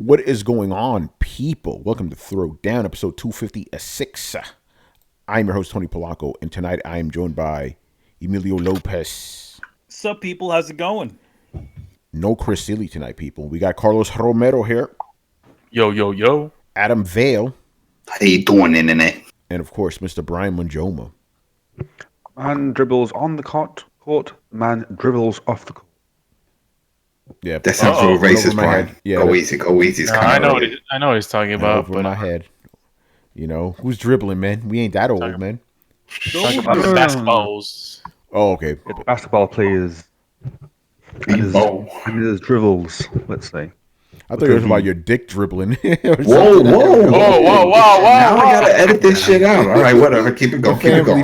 What is going on, people? Welcome to Throwdown, episode 256. I'm your host, Tony Polanco, and tonight I am joined by Emilio Lopez. What's up, people? How's it going? No Chris Seeley tonight, people. We got Carlos Romero here. Yo, yo, yo. Adam Vale. How you doing, Internet? And, of course, Mr. Brian Monjoma. Man dribbles on the court, man dribbles off the court. Yeah, that sounds real racist, Brian. Yeah, go easy. I know what he's talking about. Over my head. You know, who's dribbling, man? We ain't that old, man. Talking about the basketballs. Oh, okay. Basketball players and his dribbles, let's say. I thought it was about your dick dribbling. Whoa. Now I gotta edit this shit out. All right, whatever. Keep it going. Family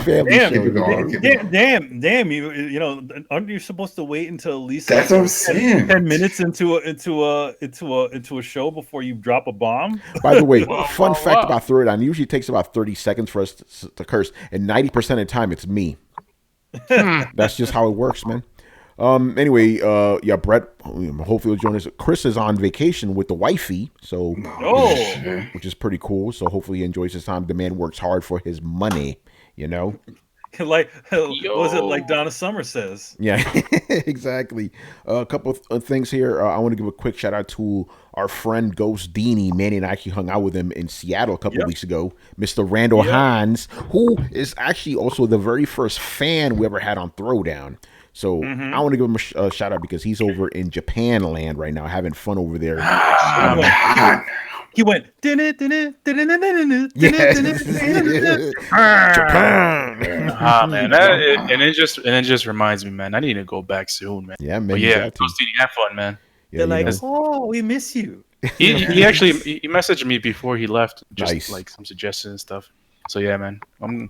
Damn. You know, aren't you supposed to wait until at least that's what I'm saying. 10 minutes into a show before you drop a bomb? By the way, fun fact about Throwdown: it usually takes about 30 seconds for us to curse, and 90% of the time it's me. That's just how it works, man. Anyway, Brett, hopefully will join us. Chris is on vacation with the wifey, so which is pretty cool. So hopefully he enjoys his time. The man works hard for his money, you know. Like, was it like Donna Summer says? Yeah, exactly. A couple of things here. I want to give a quick shout out to our friend Ghost Dini. Manny and I actually hung out with him in Seattle a couple of weeks ago. Mr. Randall Hines, who is actually also the very first fan we ever had on Throwdown. So I want to give him a shout out because he's over in Japan land right now, having fun over there. He went Japan. Man, and it just reminds me, man. I need to go back soon, man. Yeah, man. But yeah, have fun, man. They're like, we miss you. He actually messaged me before he left, just like some suggestions and stuff. So yeah, man. I'm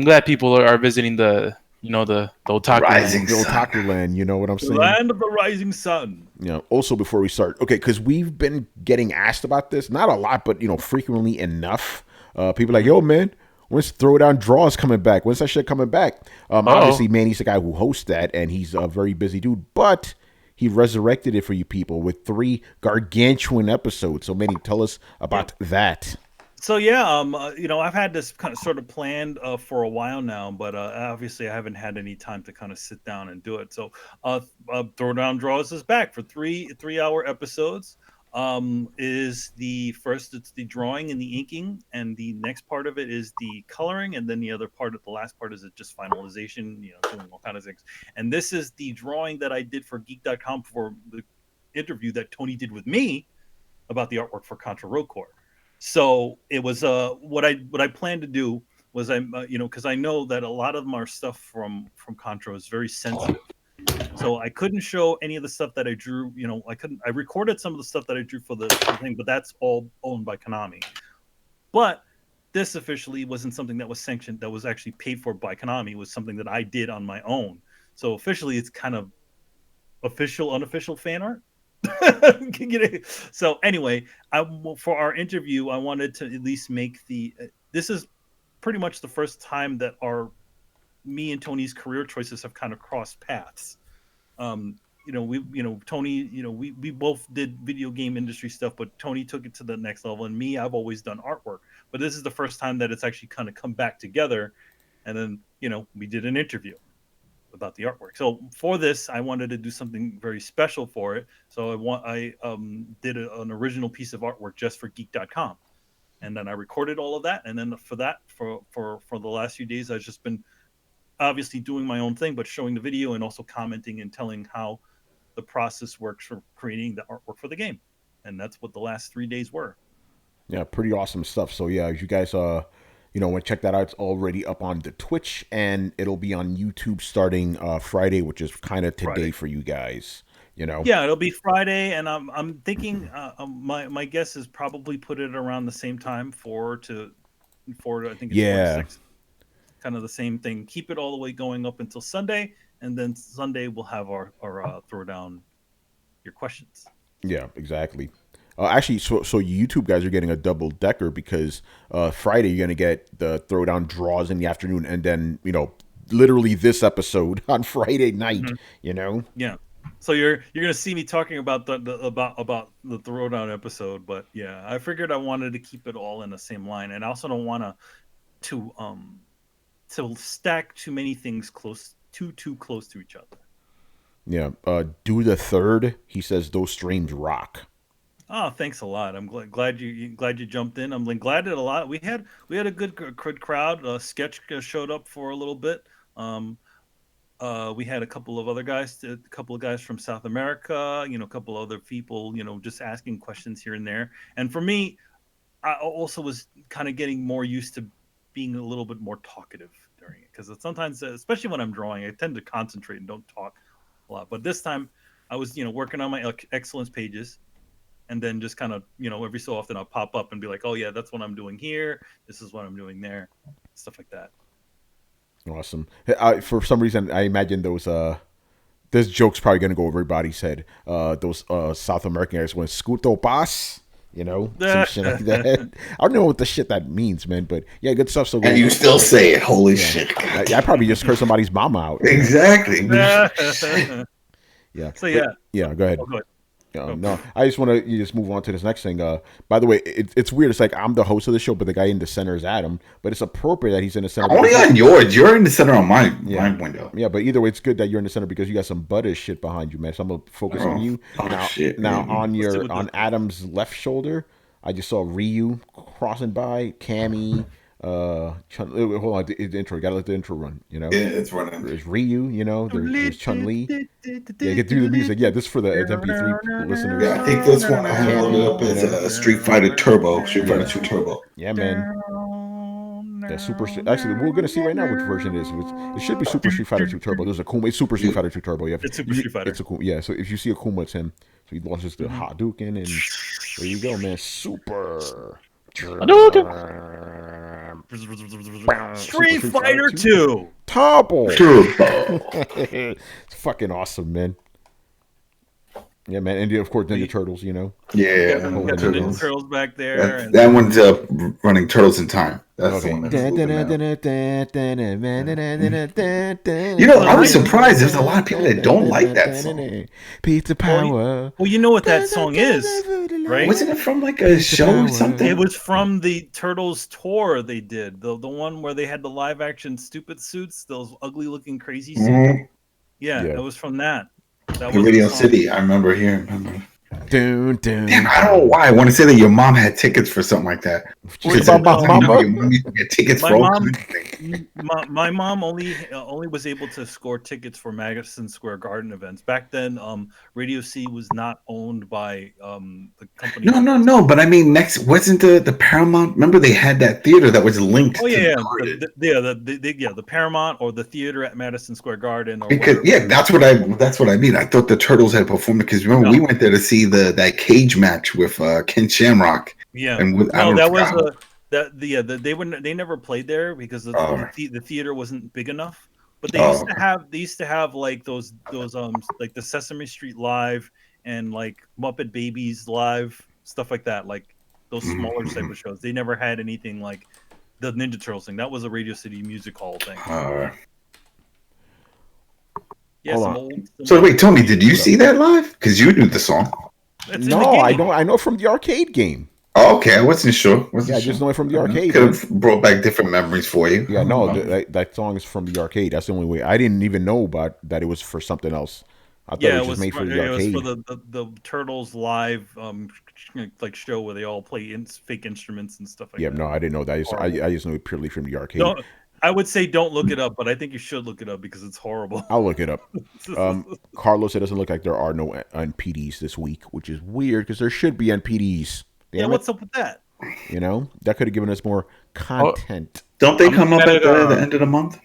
glad people are visiting the otaku land, you know what I'm saying? The land of the rising sun. You know, also before we start, okay, because we've been getting asked about this, not a lot, but frequently enough. People are like, yo, man, when's Throwdown Draws coming back? When's that shit coming back? Obviously, Manny's the guy who hosts that, and he's a very busy dude, but he resurrected it for you people with 3 gargantuan episodes. So, Manny, tell us about that. So yeah, I've had this kind of sort of planned for a while now, but obviously I haven't had any time to kind of sit down and do it. So Throwdown Draws is back for 3-hour episodes. Is the first, it's the drawing and the inking, and the next part of it is the coloring, and then the last part is just finalization, doing all kinds of things. And this is the drawing that I did for Geek.com for the interview that Tony did with me about the artwork for Contra Road Corps. So it was what I planned to do was because I know that a lot of our stuff from Contra is very sensitive, so I couldn't show any of the stuff that I drew. I recorded some of the stuff that I drew for the thing, but that's all owned by Konami. But this officially wasn't something that was sanctioned, that was actually paid for by Konami. It was something that I did on my own. So officially, it's kind of unofficial fan art. So anyway, for our interview, I wanted to at least make this is pretty much the first time that me and Tony's career choices have kind of crossed paths. Tony, we both did video game industry stuff, but Tony took it to the next level, and me, I've always done artwork, but this is the first time that it's actually kind of come back together. And then, we did an interview about the artwork. So for this, I wanted to do something very special for it. So I did an original piece of artwork just for Geek.com, and then I recorded all of that. And then for the last few days, I've just been obviously doing my own thing, but showing the video and also commenting and telling how the process works for creating the artwork for the game. And that's what the last 3 days were. Yeah, pretty awesome stuff. So yeah, you guys want to check that out, it's already up on the Twitch, and it'll be on YouTube starting Friday, which is kind of today for you guys. Yeah, it'll be Friday, and I'm thinking my guess is probably put it around the same time, 4 to I think it's 4 to 6. Kind of the same thing. Keep it all the way going up until Sunday, and then Sunday we'll have our Throwdown your questions. Yeah, exactly. Actually, so YouTube guys are getting a double decker because Friday you're gonna get the Throwdown Draws in the afternoon, and then literally this episode on Friday night. Yeah. So you're gonna see me talking about about the Throwdown episode, but yeah, I figured I wanted to keep it all in the same line, and I also don't want to stack too many things too close to each other. Yeah. Do the third. He says those streams rock. Oh, thanks a lot. I'm glad you jumped in. I'm glad that a lot. We had a good crowd. Sketch showed up for a little bit. We had a couple of other guys, a couple of guys from South America. A couple other people. Just asking questions here and there. And for me, I also was kind of getting more used to being a little bit more talkative during it, because sometimes, especially when I'm drawing, I tend to concentrate and don't talk a lot. But this time, I was working on my excellence pages. And then just kind of, every so often I'll pop up and be like, oh, yeah, that's what I'm doing here. This is what I'm doing there. Stuff like that. Awesome. For some reason, I imagine those. This joke's probably going to go over everybody's head. Those South American guys went Scuto Pas. Some shit like that. I don't know what the shit that means, man. But yeah, good stuff. So and you still say it. Holy shit. I probably just cursed somebody's mama out. Exactly. Yeah. So, yeah. Yeah, go ahead. Oh, go ahead. No, I just want to just move on to this next thing. By the way, it's weird. It's like I'm the host of the show, but the guy in the center is Adam. But it's appropriate that he's in the center. Only on yours. You're in the center on my window. Yeah, but either way, it's good that you're in the center because you got some butter shit behind you, man. So I'm gonna focus on you. Now on Adam's left shoulder, I just saw Ryu crossing by, Cammy. Hold on, the intro. You gotta let the intro run. Yeah, it's running. There's Ryu. There's Chun Li. Yeah, get through the music. Yeah, this is for the MP3 listeners. Yeah, I think this one I have loaded up as a Street Fighter Turbo, Street Fighter 2 Turbo. Yeah, man. Yeah, Actually, we're gonna see right now which version it is. It should be Super Street Fighter 2 Turbo. There's a Kuma. It's Super Street Fighter 2 Turbo. Yeah, it's Super Street Fighter. It's a Kuma. Yeah, so if you see a Kuma, it's him. So he launches the Hadouken, and there you go, man. Super. Street Fighter 2 Turbo. It's fucking awesome, man. Yeah, man, and of course Ninja Turtles. Yeah, the Ninja Turtles back there. That one's running Turtles in Time. That's the one. I was surprised. There's a lot of people that don't like that song. Pizza Power. Well, you know what that song is, right? Wasn't it from like a show or something? It was from the Turtles tour they did. The one where they had the live action stupid suits, those ugly looking crazy suits. Mm-hmm. Yeah, it was from that. That was Radio City. I remember hearing. Damn, I don't know why. I want to say that your mom had tickets for something like that. My mom only was able to score tickets for Madison Square Garden events. Back then, Radio C was not owned by the company. No. But I mean, next wasn't the Paramount? Remember they had that theater that was linked. Oh yeah, the Paramount or the theater at Madison Square Garden. That's what I mean. I thought the Turtles had performed because remember we went there to see that cage match with Ken Shamrock. Yeah, and they never played there because the theater wasn't big enough. But they used to have like those like the Sesame Street Live and like Muppet Babies Live, stuff like that, like those smaller type of shows. They never had anything like the Ninja Turtles thing. That was a Radio City Music Hall thing. So wait, Tony, did you see that live? Because you knew the song. I don't. I know from the arcade game. Oh, okay, I wasn't sure. I just know it from the arcade. Could have brought back different memories for you. Yeah, no, that song is from the arcade. That's the only way. I didn't even know about that. It was for something else. I thought it was just made for the arcade. It was for the Turtles live like show where they all play fake instruments and stuff like that. Yeah, no, I didn't know that. I just know it purely from the arcade. I would say don't look it up, but I think you should look it up because it's horrible. I'll look it up. Carlos, it doesn't look like there are no NPDs this week, which is weird because there should be NPDs. What's up with that? That could have given us more content. Don't they come up at the end of the month?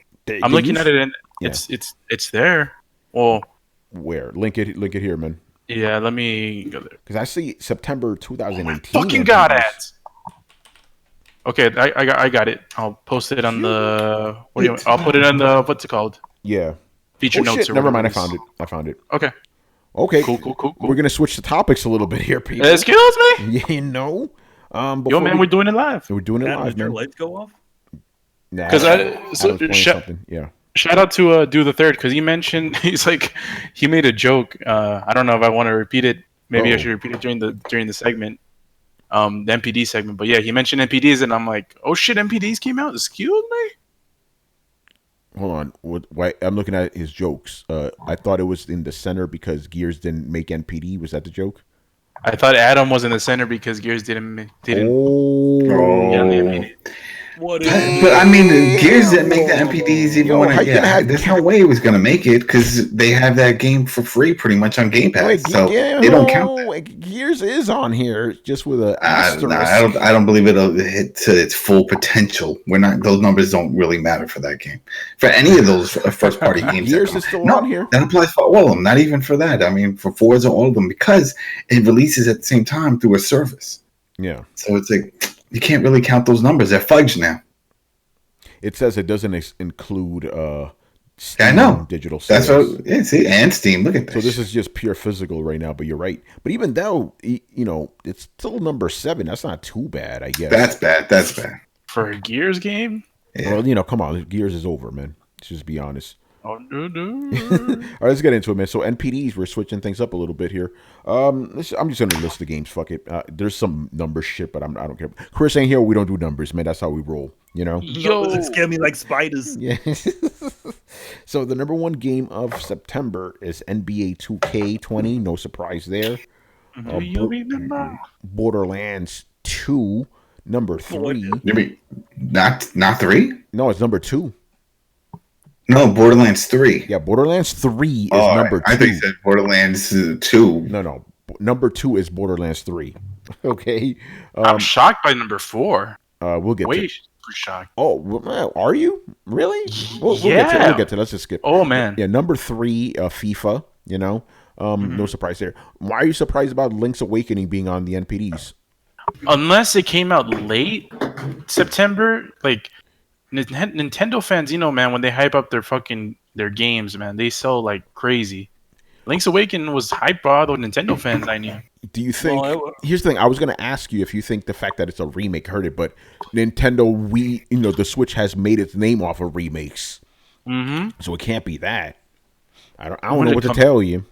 I'm looking at it, and it's there. Well, where? Link it here, man. Yeah, let me go there because I see September 2018. Fucking god ads. Okay, I got it. I'll post it on the. I'll put it on the. What's it called? Yeah. Feature notes. Never mind. I found it. Okay. Cool. We're gonna switch the topics a little bit here, people. Excuse me. We're doing it live. We're doing it live, Did man. your lights go off? Nah, because something. Yeah. Shout out to Do the Third, because he mentioned he made a joke. I don't know if I want to repeat it. Maybe I should repeat it during the segment, the NPD segment. But yeah, he mentioned NPDs, and I'm like, oh shit, NPDs came out. Excuse me. Hold on. Why I'm looking at his jokes. I thought it was in the center because Gears didn't make NPD. Was that the joke? I thought Adam was in the center because Gears didn't. Oh. Yeah, on the NPD. What is But I mean, the Gears didn't make the MPDs even when there's no way it was going to make it because they have that game for free pretty much on Game Pass. So they don't count that. Gears is on here just with a I don't believe it'll hit to its full potential. Those numbers don't really matter for that game. For any of those first party games. Gears is still on here. That applies for all of them, not even for that. I mean, for Forza, all of them, because it releases at the same time through a service. Yeah. So it's like, you can't really count those numbers. They're fudged now. It says it doesn't include Steam I know. digital sales. That's what. See, and Steam. Look at this. So this is just pure physical right now. But you're right. But even though it's still number 7. That's not too bad, I guess. That's bad. For a Gears game. Yeah. Well, come on, Gears is over, man. Let's just be honest. Oh no. All right, let's get into it, man. So NPDs, we're switching things up a little bit here. I'm just gonna list the games. Fuck it. There's some number shit, but I don't care. Chris ain't here. We don't do numbers, man. That's how we roll. Yo, it scare me like spiders. Yeah. So the number 1 game of September is NBA 2K20. No surprise there. Do you remember? Borderlands 2, number 3. You mean not 3? No, it's number 2. No, Borderlands 3. Yeah, Borderlands 3 is number 2. I think you said Borderlands 2. No. Number 2 is Borderlands 3. Okay. I'm shocked by number 4. We'll get to shocked. Oh, are you really? We'll get to. Let's just skip. Oh man. Yeah, number 3, FIFA. No surprise there. Why are you surprised about Link's Awakening being on the NPDs? Unless it came out late September, like Nintendo fans, man, when they hype up their games, man, they sell like crazy. Link's Awakening was hyped by all the Nintendo fans I knew. Do you think? Here's the thing. I was going to ask you if you think the fact that it's a remake hurt it, but Nintendo, the Switch has made its name off of remakes, so it can't be that. I don't know what to tell you.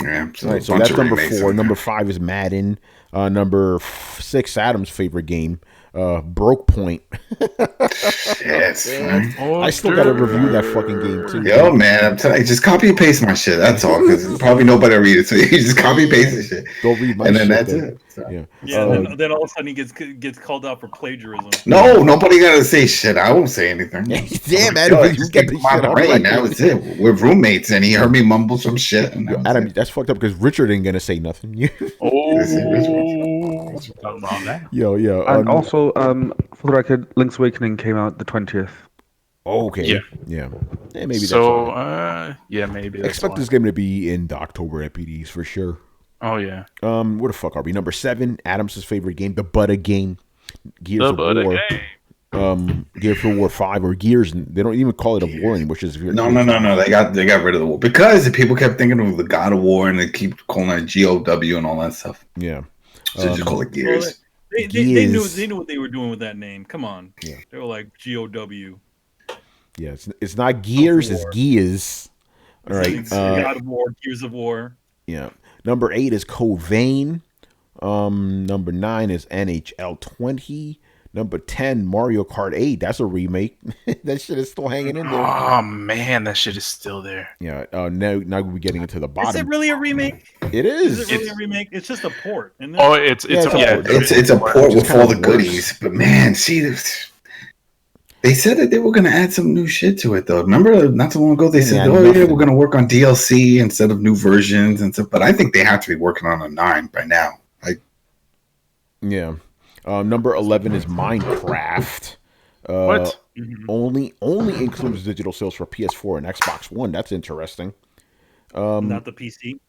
Yeah. So that's number 4. Number 5 is Madden. Number 6, Adam's favorite game, Broke Point. Yes. I still got to review that fucking game too. Yo, man, I'm telling you, just copy and paste my shit. That's all, because probably nobody will read it. So you just copy and paste the shit. Don't read my shit. And then that's it. So. Yeah. Then all of a sudden he gets called out for plagiarism. No, nobody got to say shit. I won't say anything. Damn, Adam, you get the shit right. That was it. We're roommates, and he heard me mumble some shit. And Adam, that's fucked up because Richard ain't gonna say nothing. Yo. And also, for the record, Link's Awakening came out the 20th. Oh, okay. Yeah. Maybe so. That's maybe. Expect this game to be in the October NPDs for sure. Oh yeah. Where the fuck are we? Number 7, Adam's favorite game, the Butter game, Gears of War. Gears of War 5 or Gears. They don't even call it a war anymore. Which is no. They got rid of the war because people kept thinking of the God of War and they keep calling it GOW and all that stuff. Yeah. So just call it Gears. Well, they knew what they were doing with that name. Come on. Yeah. They were like GOW. Yeah, it's not Gears, it's Gears. All right. God of War, Gears of War. Yeah. Number 8 is Code Vein. Number 9 is NHL 20. Number 10, Mario Kart 8. That's a remake. That shit is still hanging in there. Oh man, that shit is still there. Yeah. Now we're getting into the bottom. Is it really a remake? It is. Is it really a remake? It's just a port. Isn't it? Oh, it's a port with all the goodies. But man, see, they said that they were going to add some new shit to it, though. Remember, not too long ago, they said, we're going to work on DLC instead of new versions and stuff. But I think they have to be working on a 9 by now. Yeah. Number 11 is Minecraft. What? Only includes digital sales for PS4 and Xbox One. That's interesting. Not the PC.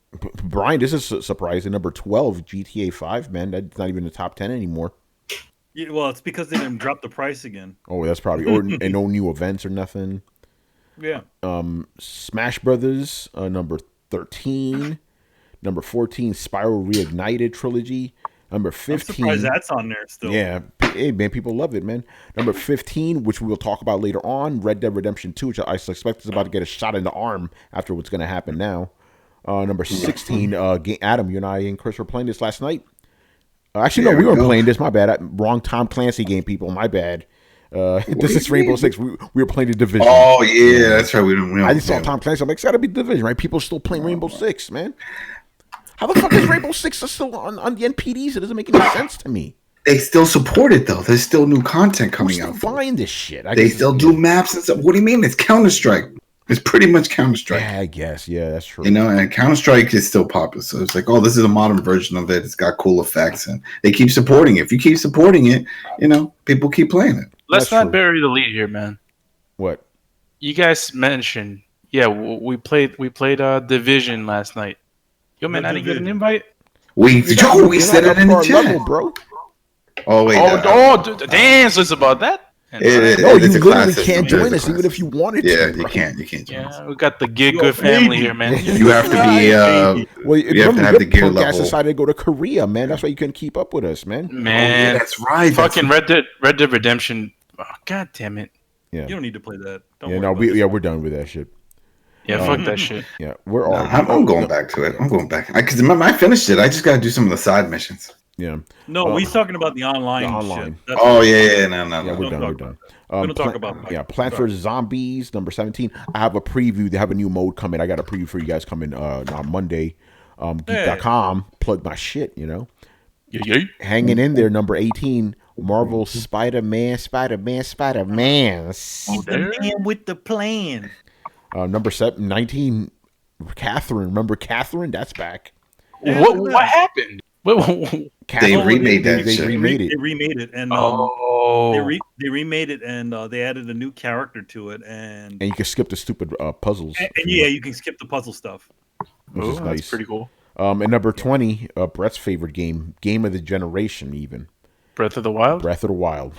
Brian, this is surprising. Number 12, GTA 5, man. That's not even the top 10 anymore. Yeah, well, it's because they didn't drop the price again. Oh, that's probably and no new events or nothing. Yeah. Smash Brothers, number 13. Number 14, Spiral Reignited Trilogy. Number 15. I'm surprised that's on there still. Yeah, Hey, man, people love it, man. Number 15, which we will talk about later on, Red Dead Redemption 2, which I suspect is about to get a shot in the arm after what's going to happen now. Number 16, Adam, you and I and Chris were playing this last night. Actually, no, we weren't playing this. My bad. Wrong Tom Clancy game, people. My bad. This is Rainbow Six. We were playing the Division. Oh, yeah, that's right. We don't I just saw Tom Clancy. I'm like, it's got to be Division, right? People are still playing Rainbow Six, man. How the fuck is Rainbow Six still on the NPDs? It doesn't make any sense to me. They still support it, though. There's still new content coming out. Buying this shit. They still do maps and stuff. What do you mean? It's Counter-Strike. It's pretty much Counter-Strike. Yeah, I guess. Yeah, that's true. You know, and Counter-Strike is still popular. So it's like, oh, this is a modern version of it. It's got cool effects. And they keep supporting it. If you keep supporting it, you know, people keep playing it. Let's not bury the lead here, man. What? You guys mentioned, we played Division last night. Yo, man, I didn't get an invite. We said it in the chat, level, bro. Oh, wait. Damn, so it's about that? No, you literally can't join us even if you wanted to. Yeah, you can't join us. Yeah, we got the Good family here, man. You have to be, you have to have the gear level. Decided to go to Korea, man. That's why you couldn't keep up with us, man. Man, that's right. Fucking Red Dead Redemption. Oh, God damn it. Yeah. You don't need to play that. We're done with that shit. Yeah, fuck that shit. Yeah, we're all. I'm going back to it. I'm going back because I finished it. I just got to do some of the side missions. Yeah. No, we're talking about the online. Shit. Oh yeah, no. Yeah, we're done. We're gonna talk about. Plants vs Zombies number 17. I have a preview. They have a new mode coming. I got a preview for you guys coming on Monday. Geek.com. Plug my shit. You know. Yeah. Hanging in there. Number 18. Marvel Spider-Man. The man with the plan. Number 19. Catherine. Remember Catherine? That's back. Yeah, what happened? They remade that. They remade it. They remade it, and they remade it, and they added a new character to it, and you can skip the stupid puzzles. And you can skip the puzzle stuff, which is nice. That's pretty cool. And number 20, Brett's favorite game of the generation, even Breath of the Wild.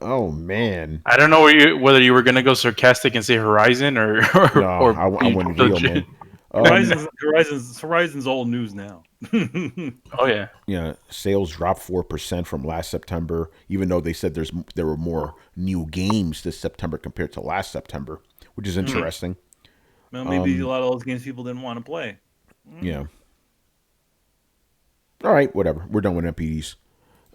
Oh man, I don't know whether you were gonna go sarcastic and say Horizon or I went real, man. Horizon's old news now. Oh yeah. Yeah, sales dropped 4% from last September, even though they said there were more new games this September compared to last September, which is interesting. Well, maybe a lot of those games people didn't want to play. Yeah. All right, whatever. We're done with MPDs.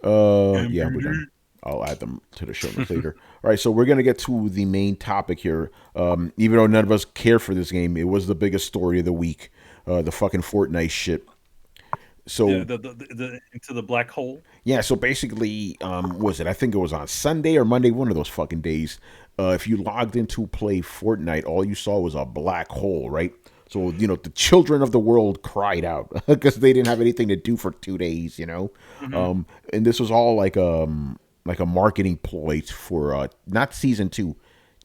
Yeah, we're done. I'll add them to the show notes later. All right, so we're going to get to the main topic here. Even though none of us care for this game, it was the biggest story of the week. The fucking Fortnite shit. So the into the black hole. Yeah, so basically, was it? I think it was on Sunday or Monday, one of those fucking days. If you logged in to play Fortnite, all you saw was a black hole, right? So, the children of the world cried out because they didn't have anything to do for 2 days, Mm-hmm. And this was all like a marketing ploy for not season 2,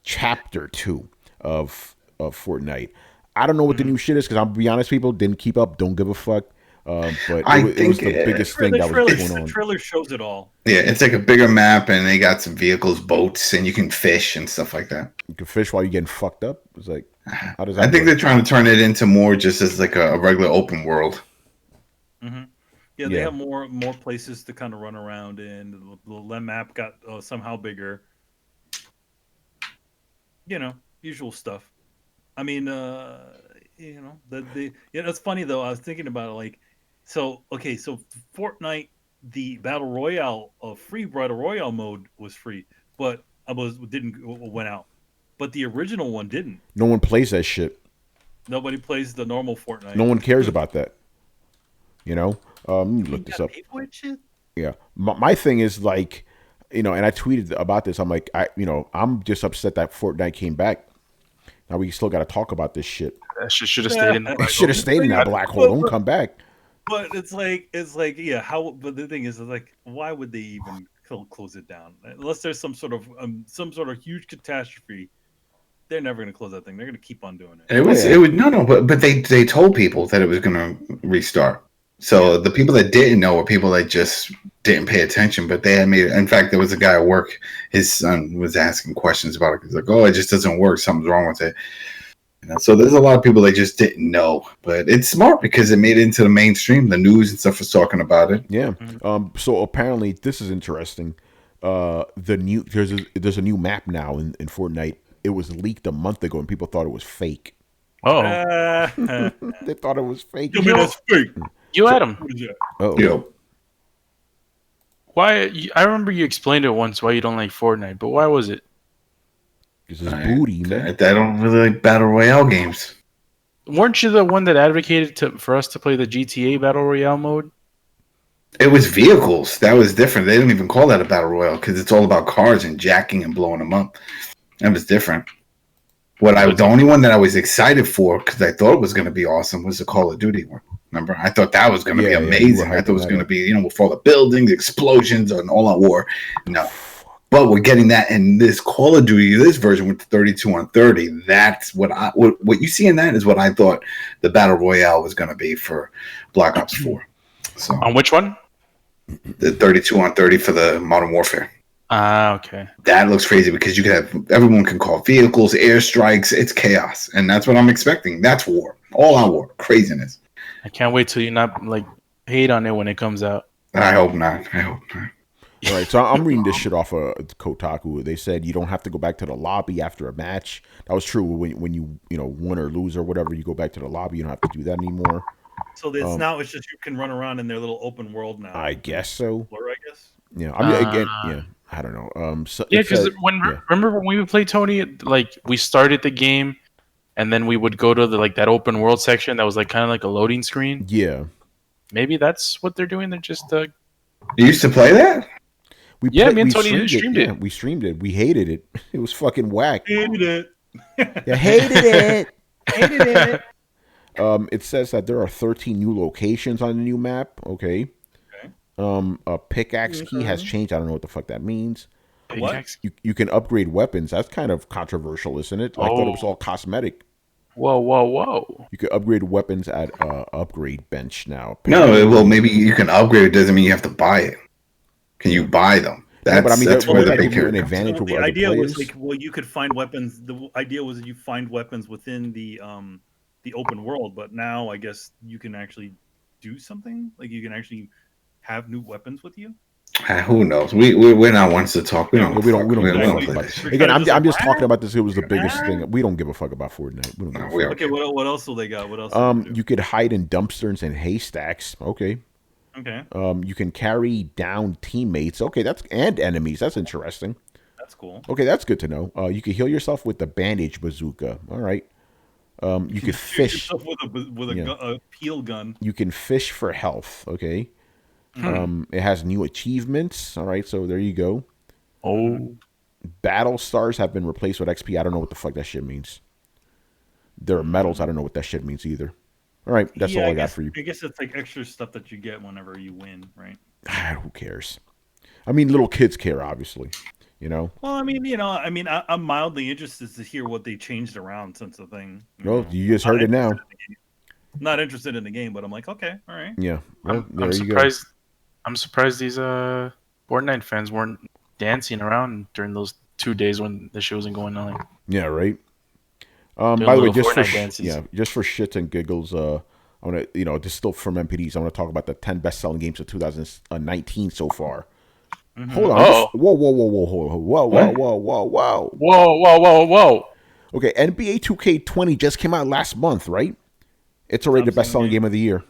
chapter 2 of Fortnite. I don't know what the new shit is because I'll be honest, people didn't keep up, don't give a fuck. But it was the biggest thing that was going on. The trailer shows it all. Yeah, it's like a bigger map, and they got some vehicles, boats, and you can fish and stuff like that. You can fish while you're getting fucked up. It's like, how does that? I think they're trying to turn it into more just as like a regular open world. Mm-hmm. Yeah, they have more places to kind of run around in. The map got somehow bigger. Usual stuff. I mean, it's funny though. I was thinking about it, like, so Fortnite, the battle royale, free battle royale mode was free, but went out. But the original one didn't. No one plays that shit. Nobody plays the normal Fortnite. No one cares about that. Let me look this up. Yeah, my thing is like, and I tweeted about this. I'm like, I'm just upset that Fortnite came back. Now we still got to talk about this shit. That shit should have stayed in. Should have stayed in that black hole. Don't come back. But it's like, yeah. How? But the thing is, like, why would they even close it down? Unless there's some sort of huge catastrophe, they're never going to close that thing. They're going to keep on doing it. It was but they told people that it was going to restart. So the people that didn't know were people that just didn't pay attention, but they had made it. In fact, there was a guy at work. His son was asking questions about it. He's like, "Oh, it just doesn't work. Something's wrong with it." So there's a lot of people that just didn't know, but it's smart because it made it into the mainstream. The news and stuff was talking about it. Yeah. So apparently, this is interesting. There's a new map now in Fortnite. It was leaked a month ago, and people thought it was fake. Oh, They thought it was fake. Give me that's fake. you Adam. Oh, Why? I remember you explained it once why you don't like Fortnite, but why was it? because it's booty, man. I don't really like battle royale games. Weren't you the one that advocated for us to play the GTA Battle Royale mode? It was vehicles. That was different. They didn't even call that a battle royale because it's all about cars and jacking and blowing them up. That was different. The only one that I was excited for because I thought it was going to be awesome was the Call of Duty one. Remember, I thought that was going to be amazing. I thought it was going to be, with all the buildings, explosions, and all out war. No, but we're getting that in this Call of Duty, this version with the 32 on 30. That's what you see in that is what I thought the battle royale was going to be for Black Ops 4. So On which one? The 32 on 30 for the Modern Warfare. Ah, okay. That looks crazy because you could have everyone can call vehicles, airstrikes. It's chaos, and that's what I'm expecting. That's war, all out war, craziness. I can't wait till you not hate on it when it comes out. I hope not. All right, so I'm reading this shit off of Kotaku. They said you don't have to go back to the lobby after a match. That was true when you win or lose or whatever. You go back to the lobby. You don't have to do that anymore. So it's just you can run around in their little open world now. I guess so. Blur, I guess. Yeah, I mean, again, yeah. I don't know. Because remember when we would play Tony, we started the game, and then we would go to that open world section that was kind of like a loading screen. Yeah, maybe that's what they're doing. They're just. You used to play that? Me and Tony streamed it. Yeah, we streamed it. We hated it. It was fucking whack. Hated it. You hated it. Hated it. It says that there are 13 new locations on the new map. Okay. A pickaxe key has changed. I don't know what the fuck that means. What? You can upgrade weapons. That's kind of controversial, isn't it? I thought it was all cosmetic. Whoa. You can upgrade weapons at upgrade bench now. No, well, maybe you can upgrade. It doesn't mean you have to buy it. Can you buy them? That's where the big an advantage. So the idea was you could find weapons. The idea was that you find weapons within the open world, but now I guess you can actually do something. You can actually have new weapons with you. Who knows? We're not ones to talk. We don't play this. this. Again, I'm just talking about this. It was the biggest thing. We don't give a fuck about Fortnite. We don't give a fuck. Okay, what else do they got? What else? You could hide in dumpsters and haystacks. Okay. You can carry down teammates. Okay, and enemies. That's interesting. That's cool. Okay, that's good to know. You can heal yourself with the bandage bazooka. All right. You could fish with a peel gun. You can fish for health. Okay. It has new achievements. All right, so there you go. Battle stars have been replaced with XP. I don't know what the fuck that shit means. There are medals. I don't know what that shit means either. All right, that's all I got for you. I guess it's extra stuff that you get whenever you win, right? Who cares? I mean, little kids care, obviously. Well, I'm mildly interested to hear what they changed around since the thing. Well, you just heard it now. Not interested in the game, but I'm like, okay, all right. Yeah, well, I'm surprised. I'm surprised these Fortnite fans weren't dancing around during those 2 days when the show wasn't going on. Yeah, right. By the way, just for shits and giggles, I want to, this is still from NPDs. I want to talk about the 10 best-selling games of 2019 so far. Mm-hmm. Hold on. Whoa. Okay, NBA 2K20 just came out last month, right? It's already the best-selling game of the year.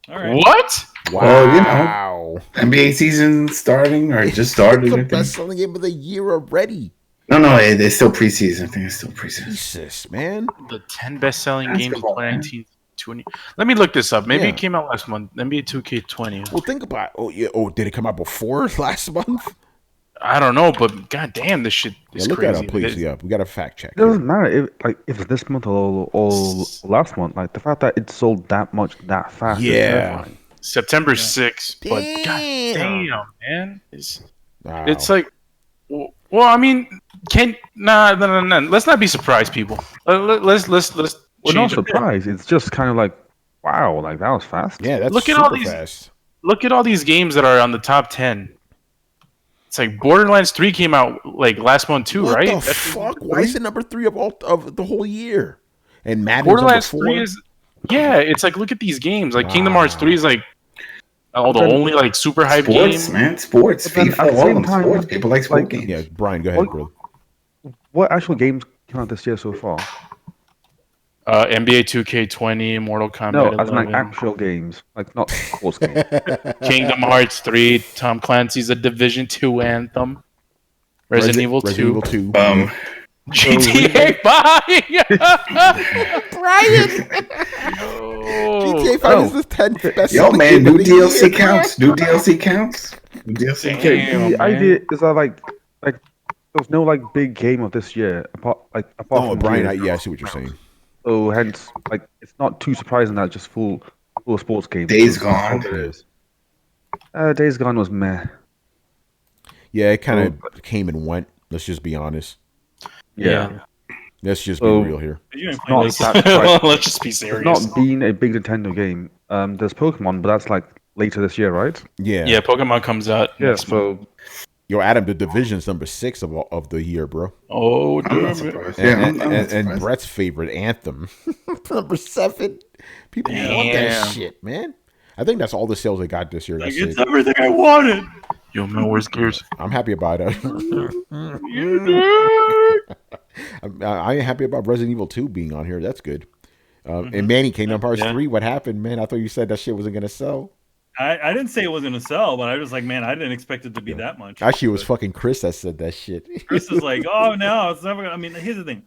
All right. What? Wow. NBA season starting or just started? It's the best-selling game of the year already. No, it's still preseason. I think it's still preseason. Jesus, man. The 10 best-selling games of 2019. 20. Let me look this up. Maybe it came out last month. NBA 2K20. Well, think about it. Did it come out before last month? I don't know, but goddamn, this shit is look crazy. At it, please. Yeah, we got to fact check. It doesn't matter if it's this month or last month. The fact that it sold that much that fast. Yeah. September 6th. But goddamn, man, it's like. Well, I mean, no. Let's not be surprised, people. Let's. We're not surprised. It's just kind of wow, that was fast. Yeah, that's fast. Look at all these games that are on the top 10. It's Borderlands 3 came out last month too, right? What the fuck? Why is it number 3 of the whole year? And Madden's Borderlands number 4? 3 is it's like look at these games. Like Kingdom Wow. Hearts 3 is like the then- only like super hype Sports, game. man, sports, But then FIFA, at the all same them time, sports. People like sport games. Yeah, Brian, go ahead, What- bro. What actual games came out this year so far? NBA 2K20, Mortal Kombat No, as 11, in like actual games, like not sports games. Kingdom Hearts 3, Tom Clancy's A Division 2 Anthem, Resident Evil 2, 2. GTA 5. Brian! Oh, GTA 5 is the 10th best. Yo, man, game of new the DLC year, counts. New DLC counts. New DLC Damn. counts. man. The idea is that like there's no like big game of this year apart Oh, from Brian, Gears. I see what you're saying. So hence, like, it's not too surprising that it's just full of sports games. Days That's all Gone. it is. Days Gone was meh. Yeah, it kind of came and went. Let's just be honest. Yeah. Let's just be So- real here. You ain't Not playing this. that surprising. Let's just be It's serious. not been a big Nintendo game. There's Pokemon, but that's like later this year, right? Yeah. Yeah, Pokemon comes out. Yeah. next month. So Yo, Adam, the Division's number 6 of the year, bro. Oh, I'm damn not it. surprised. And, Yeah, I'm and, not and surprised. Brett's favorite, Anthem. number 7. People want that Damn. shit, man. I think that's all the sales they got this year. Like, That's it's it. everything I wanted. Yo, man, where's Gears? I'm happy about it. I ain't happy about Resident Evil 2 being on here. That's good. And Manny, Kingdom Hearts Yeah. 3, what happened, man? I thought you said that shit wasn't going to sell. I didn't say it was gonna sell, but I was like, man, I didn't expect it to be that much. Actually, it was fucking Chris that said that shit. Chris is like, oh no, it's never gonna. I mean, here's the thing,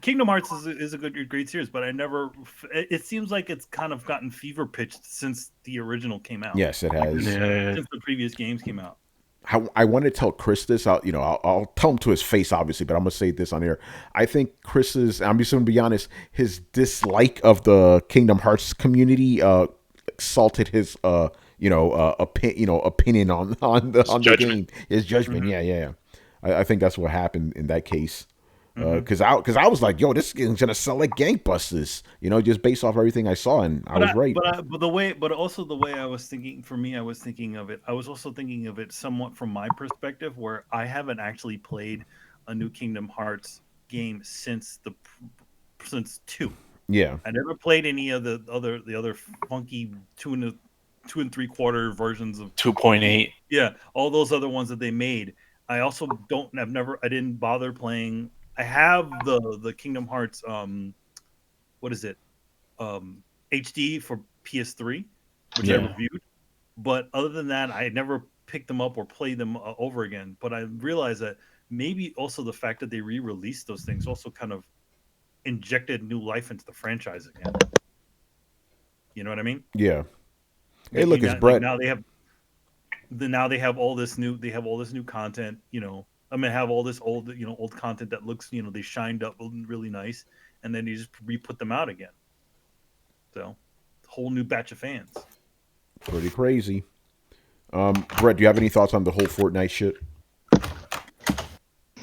Kingdom Hearts is a great series, but I never. It seems like it's kind of gotten fever pitched since the original came out. Yes, it has. Yeah. Since the previous games came out. I want to tell Chris this. I'll tell him to his face, obviously, but I'm gonna say this on air. I think Chris's. I'm just gonna be honest. His dislike of the Kingdom Hearts community salted his opinion on the game. His judgment. Mm-hmm. Yeah. I think that's what happened in that case. Because I was like, yo, this game's gonna sell like gangbusters, just based off everything I saw, and I was right. But also the way I was thinking, for me, I was thinking of it. I was also thinking of it somewhat from my perspective, where I haven't actually played a new Kingdom Hearts game since 2. Yeah, I never played any of the other funky 2 and 3/4 versions of 2.8. Yeah, all those other ones that they made. I also I didn't bother playing. I have the Kingdom Hearts what is it? HD for PS3, which I reviewed. But other than that, I never picked them up or played them over again. But I realized that maybe also the fact that they re-released those things also kind of injected new life into the franchise again. You know what I mean? yeah. Hey, look, it's Brett. Now they have all this new content, I'm gonna have all this old content that looks, they shined up really nice, and then you just re-put them out again. So, whole new batch of fans. Pretty crazy. Brett, do you have any thoughts on the whole Fortnite shit?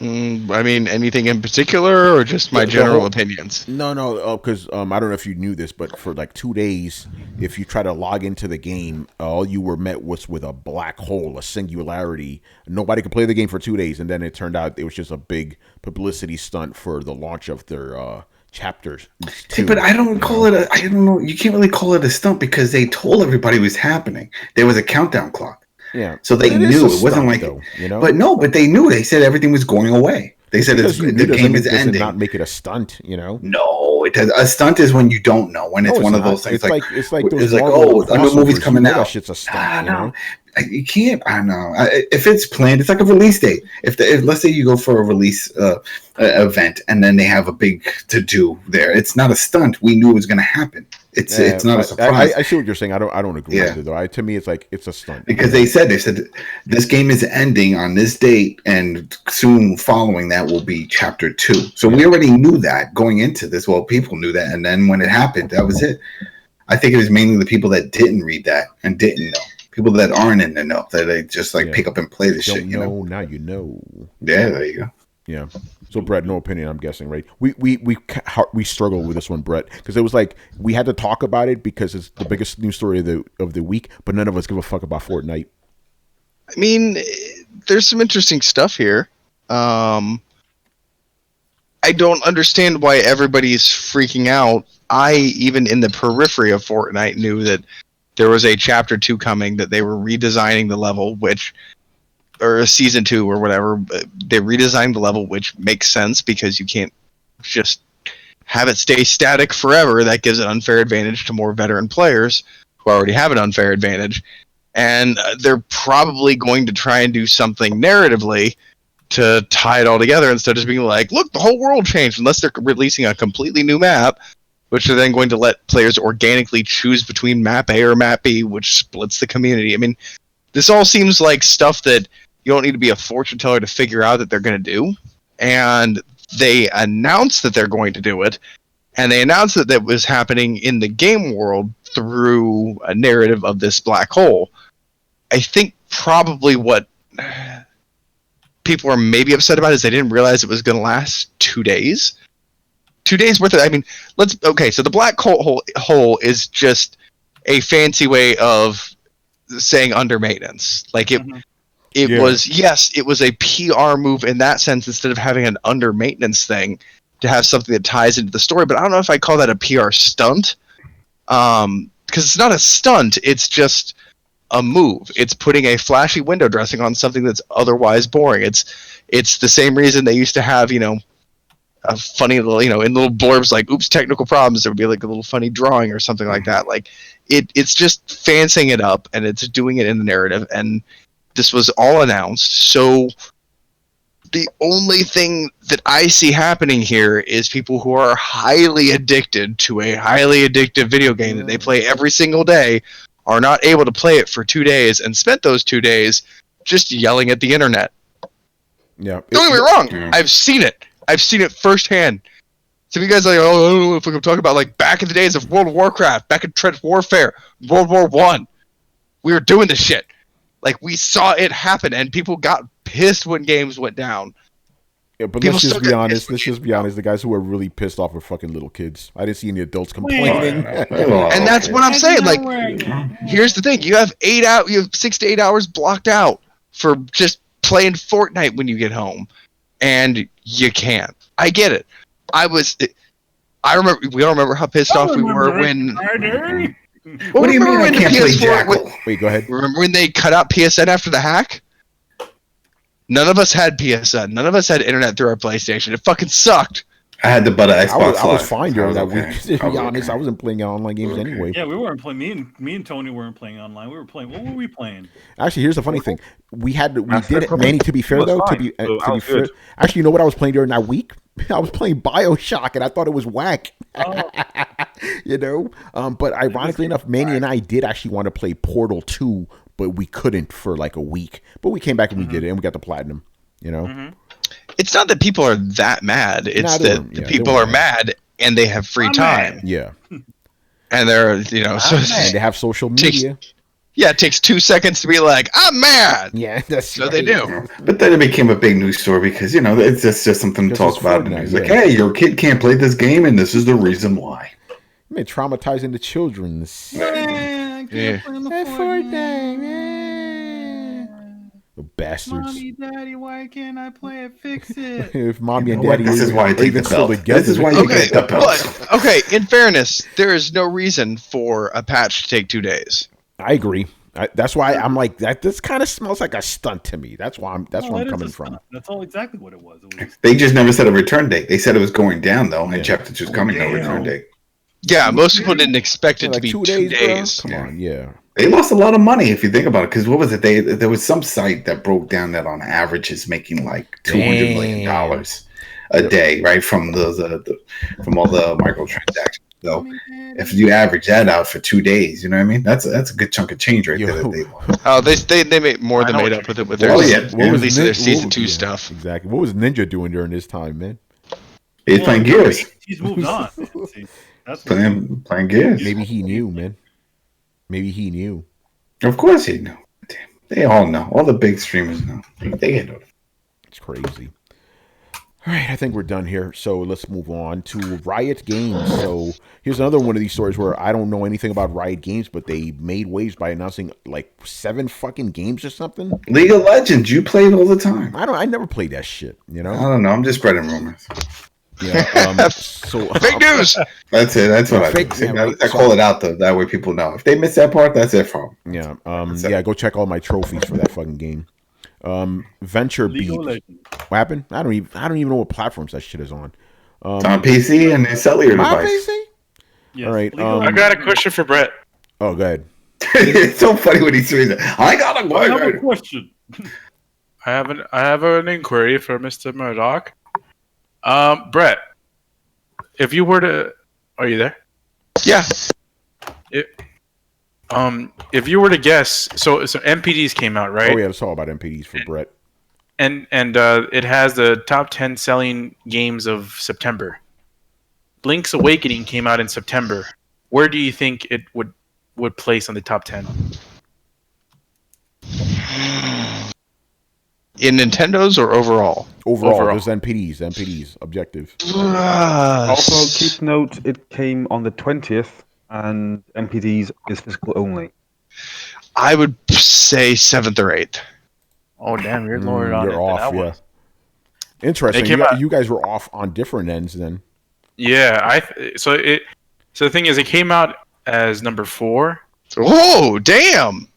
I mean, anything in particular, or just my general opinions? No, because I don't know if you knew this, but for like 2 days, if you try to log into the game, all you were met was with a black hole, a singularity. Nobody could play the game for 2 days, and then it turned out it was just a big publicity stunt for the launch of their chapters. See, but I don't call it I don't know. You can't really call it a stunt because they told everybody it was happening. There was a countdown clock. Yeah, So they But it is knew a it wasn't stunt, like, though, but they knew. They said everything was going away. They said because you knew the game is doesn't ending. not make it a stunt, No, it does. A stunt is when you don't know. When it's No, one of not. those things. It's like those it's like, Marvel a new movie's crossovers. coming You know out. That shit's a stunt. No, you can't. I don't know. If it's planned, it's like a release date. If let's say you go for a release event and then they have a big to do there, it's not a stunt. We knew it was going to happen. It's not a surprise. I see what you're saying. I don't agree with it though. To me, it's like it's a stunt because they said this game is ending on this date, and soon following that will be chapter 2. So we already knew that going into this. Well, people knew that, and then when it happened, that was it. I think it was mainly the people that didn't read that and didn't know. People that aren't in the know, that they just pick up and play this shit. Now you know. Yeah, there you go. Yeah. So Brett, no opinion. I'm guessing, right? We struggled with this one, Brett, because it was like we had to talk about it because it's the biggest news story of the week, but none of us give a fuck about Fortnite. I mean, there's some interesting stuff here. I don't understand why everybody's freaking out. I, even in the periphery of Fortnite, knew that there was a Chapter 2 coming, that they were redesigning the level, or a Season 2 or whatever. They redesigned the level, which makes sense because you can't just have it stay static forever. That gives an unfair advantage to more veteran players who already have an unfair advantage. And they're probably going to try and do something narratively to tie it all together instead of just being like, look, the whole world changed, unless they're releasing a completely new map, which are then going to let players organically choose between map A or map B, which splits the community. I mean, this all seems like stuff that you don't need to be a fortune teller to figure out that they're going to do. And they announced that they're going to do it, and they announced that that was happening in the game world through a narrative of this black hole. I think probably what people are maybe upset about is they didn't realize it was going to last 2 days. 2 days worth of, I mean, so the black hole is just a fancy way of saying under maintenance. Like it was a PR move in that sense, instead of having an under maintenance thing, to have something that ties into the story. But I don't know if I call that a PR stunt, because it's not a stunt, it's just a move. It's putting a flashy window dressing on something that's otherwise boring. It's the same reason they used to have, a funny little, in little blurbs like "oops, technical problems," there would be like a little funny drawing or something like that. Like it's just fancying it up, and it's doing it in the narrative. And this was all announced. So the only thing that I see happening here is people who are highly addicted to a highly addictive video game that they play every single day are not able to play it for 2 days, and spent those 2 days just yelling at the internet. Yeah. Don't get me wrong. I've seen it. I've seen it firsthand. Some of you guys are like, oh, I don't know if we can talk about like back in the days of World of Warcraft, back in Trench Warfare, World War I. We were doing this shit. Like, we saw it happen, and people got pissed when games went down. Yeah, but let's just be honest. The guys who were really pissed off were fucking little kids. I didn't see any adults complaining. And that's what I'm saying. Like, here's the thing: you have 6 to 8 hours blocked out for just playing Fortnite when you get home, and you can't. I get it. I remember. We all remember how pissed off we were when. What do you mean I can't play Jackal? Wait, go ahead. Remember when they cut out PSN after the hack? None of us had PSN. None of us had internet through our PlayStation. It fucking sucked. I had to butt an Xbox. I was fine during that week. To be honest, I wasn't playing online games anyway. Yeah, we weren't playing. Me and Tony weren't playing online. We were playing. What were we playing? Actually, here's the funny thing. We did it, Manny. To be fair, though, to be fair, actually, you know what I was playing during that week? I was playing BioShock, and I thought it was whack. But ironically enough, Manny and I did actually want to play Portal 2, but we couldn't for like a week. But we came back and we did it, and we got the platinum. It's not that people are that mad. It's that the people are mad and they have free time. Mad. Yeah. And they're, and they have social media. It takes 2 seconds to be like, I'm mad. Yeah, that's so right. They do. But then it became a big news story because, it's just something to talk about. It's like, hey, your kid can't play this game, and this is the reason why. Man, traumatizing the children. Man, I can't play Fortnite, man. Bastards. Mommy, Daddy, why can't I play it? Fix it. If Mommy and Daddy this is why I take the belt. This is why you get the belt. Okay, in fairness, there is no reason for a patch to take 2 days. I agree. That's why I'm like that. This kind of smells like a stunt to me. That's where I'm coming from. That's all exactly what it was. They just never said a return date. They said it was going down though, and Chapter 2 is coming. No return date. Yeah, most people didn't expect it to be 2 days. Come on, yeah. They lost a lot of money if you think about it. Because what was it? There was some site that broke down that on average is making like $200 million a day, right? From from all the microtransactions. So if you average that out for 2 days, you know what I mean? That's a good chunk of change right there. They made more than made up with it with their their season 2 stuff. Exactly. What was Ninja doing during this time, man? He's playing Gears. He's moved on. That's playing Gears. Maybe he knew, man. Maybe he knew. Of course he knew. Damn. They all know. All the big streamers know. They get notified. It's crazy. All right, I think we're done here. So let's move on to Riot Games. So here's another one of these stories where I don't know anything about Riot Games, but they made waves by announcing like 7 fucking games or something. League of Legends, you play it all the time. I never played that shit, I don't know. I'm just spreading rumors. Yeah. So Fake news. That's it. That's what I Fake- do. yeah, I call it out though. That way people know. If they miss that part, that's their fault. Yeah. That's it. Yeah. Go check all my trophies for that fucking game. Venture League of Beat. Legends. What happened? I don't even know what platforms that shit is on. It's on PC and it's cellular My device. PC. Yes, All right, League of I Legends. got a question for Brett. Oh, go ahead. It's so funny when he says that. I got a I have a question. question. I have an inquiry for Mr. Murdoch. Brett, if you were to, are you there? Yeah. If you were to guess, so NPDs came out, right? Oh yeah, let's talk about NPDs for Brett. And it has the top 10 selling games of September. Link's Awakening came out in September. Where do you think it would place on the top 10? In Nintendo's or overall? Overall. There's NPDs, objective. Also, keep note, it came on the 20th, and NPDs is physical only. I would say 7th or 8th. Oh damn, you're lower on it. You're off, than I yeah. was. Interesting. It came out- You guys were off on different ends then. Yeah, so the thing is, it came out as number 4, Oh, damn!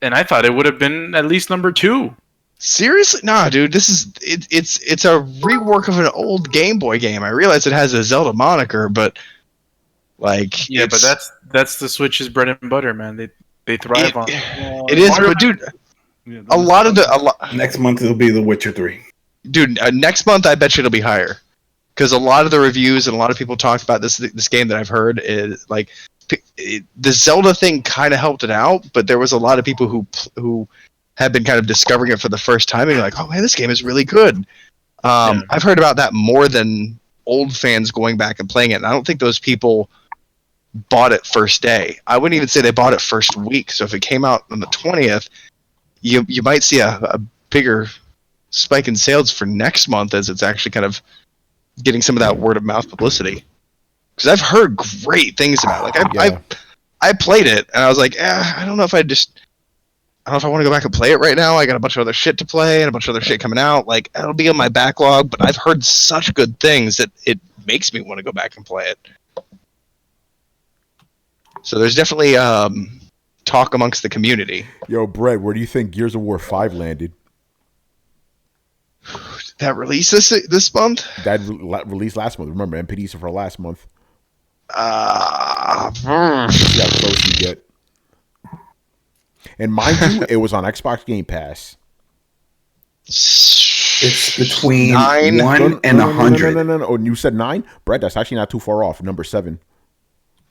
and I thought it would have been at least number 2. Seriously? Nah, dude. This is it's a rework of an old Game Boy game. I realize it has a Zelda moniker, but like Yeah, but that's the Switch's bread and butter, man. They thrive on. it is. But dude, Yeah, a lot. Next month it'll be The Witcher 3. Dude, next month I bet you it'll be higher, because a lot of the reviews and a lot of people talked about this game that I've heard is like the Zelda thing kind of helped it out, but there was a lot of people who have been kind of discovering it for the first time and you're like, oh man, this game is really good. I've heard about that more than old fans going back and playing it, and I don't think those people bought it first day. I wouldn't even say they bought it first week. So if it came out on the 20th, you might see a bigger spike in sales for next month as it's actually kind of getting some of that word of mouth publicity. Because I've heard great things about it. Like I played it and I was like, I don't know if I want to go back and play it right now. I got a bunch of other shit to play and a bunch of other shit coming out. Like, it'll be on my backlog, but I've heard such good things that it makes me want to go back and play it. So there's definitely talk amongst the community. Yo, Brett, where do you think Gears of War 5 landed? That release this month? That released last month. Remember, NPDs are for last month. See how close you get. And mind you, it was on Xbox Game Pass. It's between 9 1 and 100. No. Oh, you said 9? Brett, that's actually not too far off. Number 7.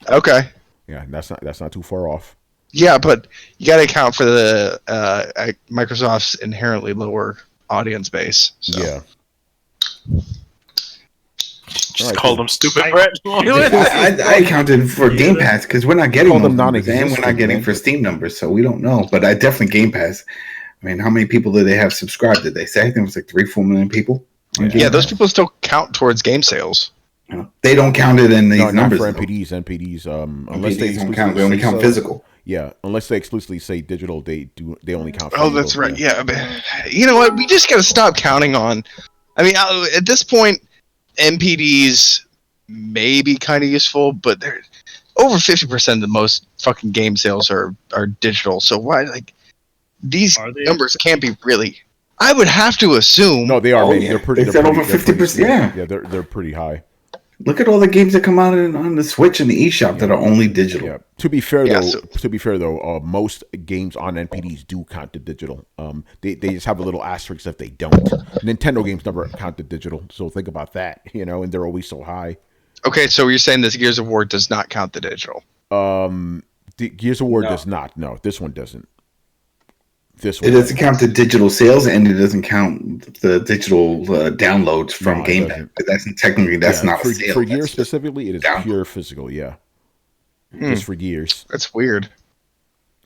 Okay. Yeah, that's not too far off. Yeah, but you got to account for the Microsoft's inherently lower audience base. So. Yeah. Just call them stupid, Brett. I counted for Game Pass because we're not getting Call those them numbers, and non-existent, we're not getting man. for Steam numbers, so we don't know. But I definitely Game Pass. I mean, how many people did they have subscribed? Did they say? I think it was like 3-4 million people. on Game Yeah, those Pass. people still count towards game sales. You know, they don't count it in these No, not numbers. for though. NPDs. Unless they NPDs don't count. They only say count so. physical. Yeah, unless they exclusively say digital, they only count. Oh, physical. that's right. Yeah, but you know what? We just got to stop counting on. I mean, at this point, NPDs may be kind of useful, but they're over 50% of most fucking game sales are digital. So why, like, these Are they? numbers can't be really. I would have to assume. No, they are. Oh, man. yeah. They're pretty. They they're said pretty- over they're pretty 50%, good. yeah. Yeah, they're pretty high. Look at all the games that come out on the Switch and the eShop that are only digital. Yeah. To be fair Yeah, though, most games on NPDs do count the digital. They just have a little asterisk if they don't. Nintendo games never count the digital, so think about that. And they're always so high. Okay, so you're saying this Gears of War does not count the digital? The Gears of War No. does not. No, this one doesn't. This It one doesn't count the digital sales, and it doesn't count the digital downloads from No, it Game doesn't. Pass. That's technically Yeah, not for, a sale. for Gears That's just- specifically. It is download. pure physical. Yeah, just for Gears. That's weird.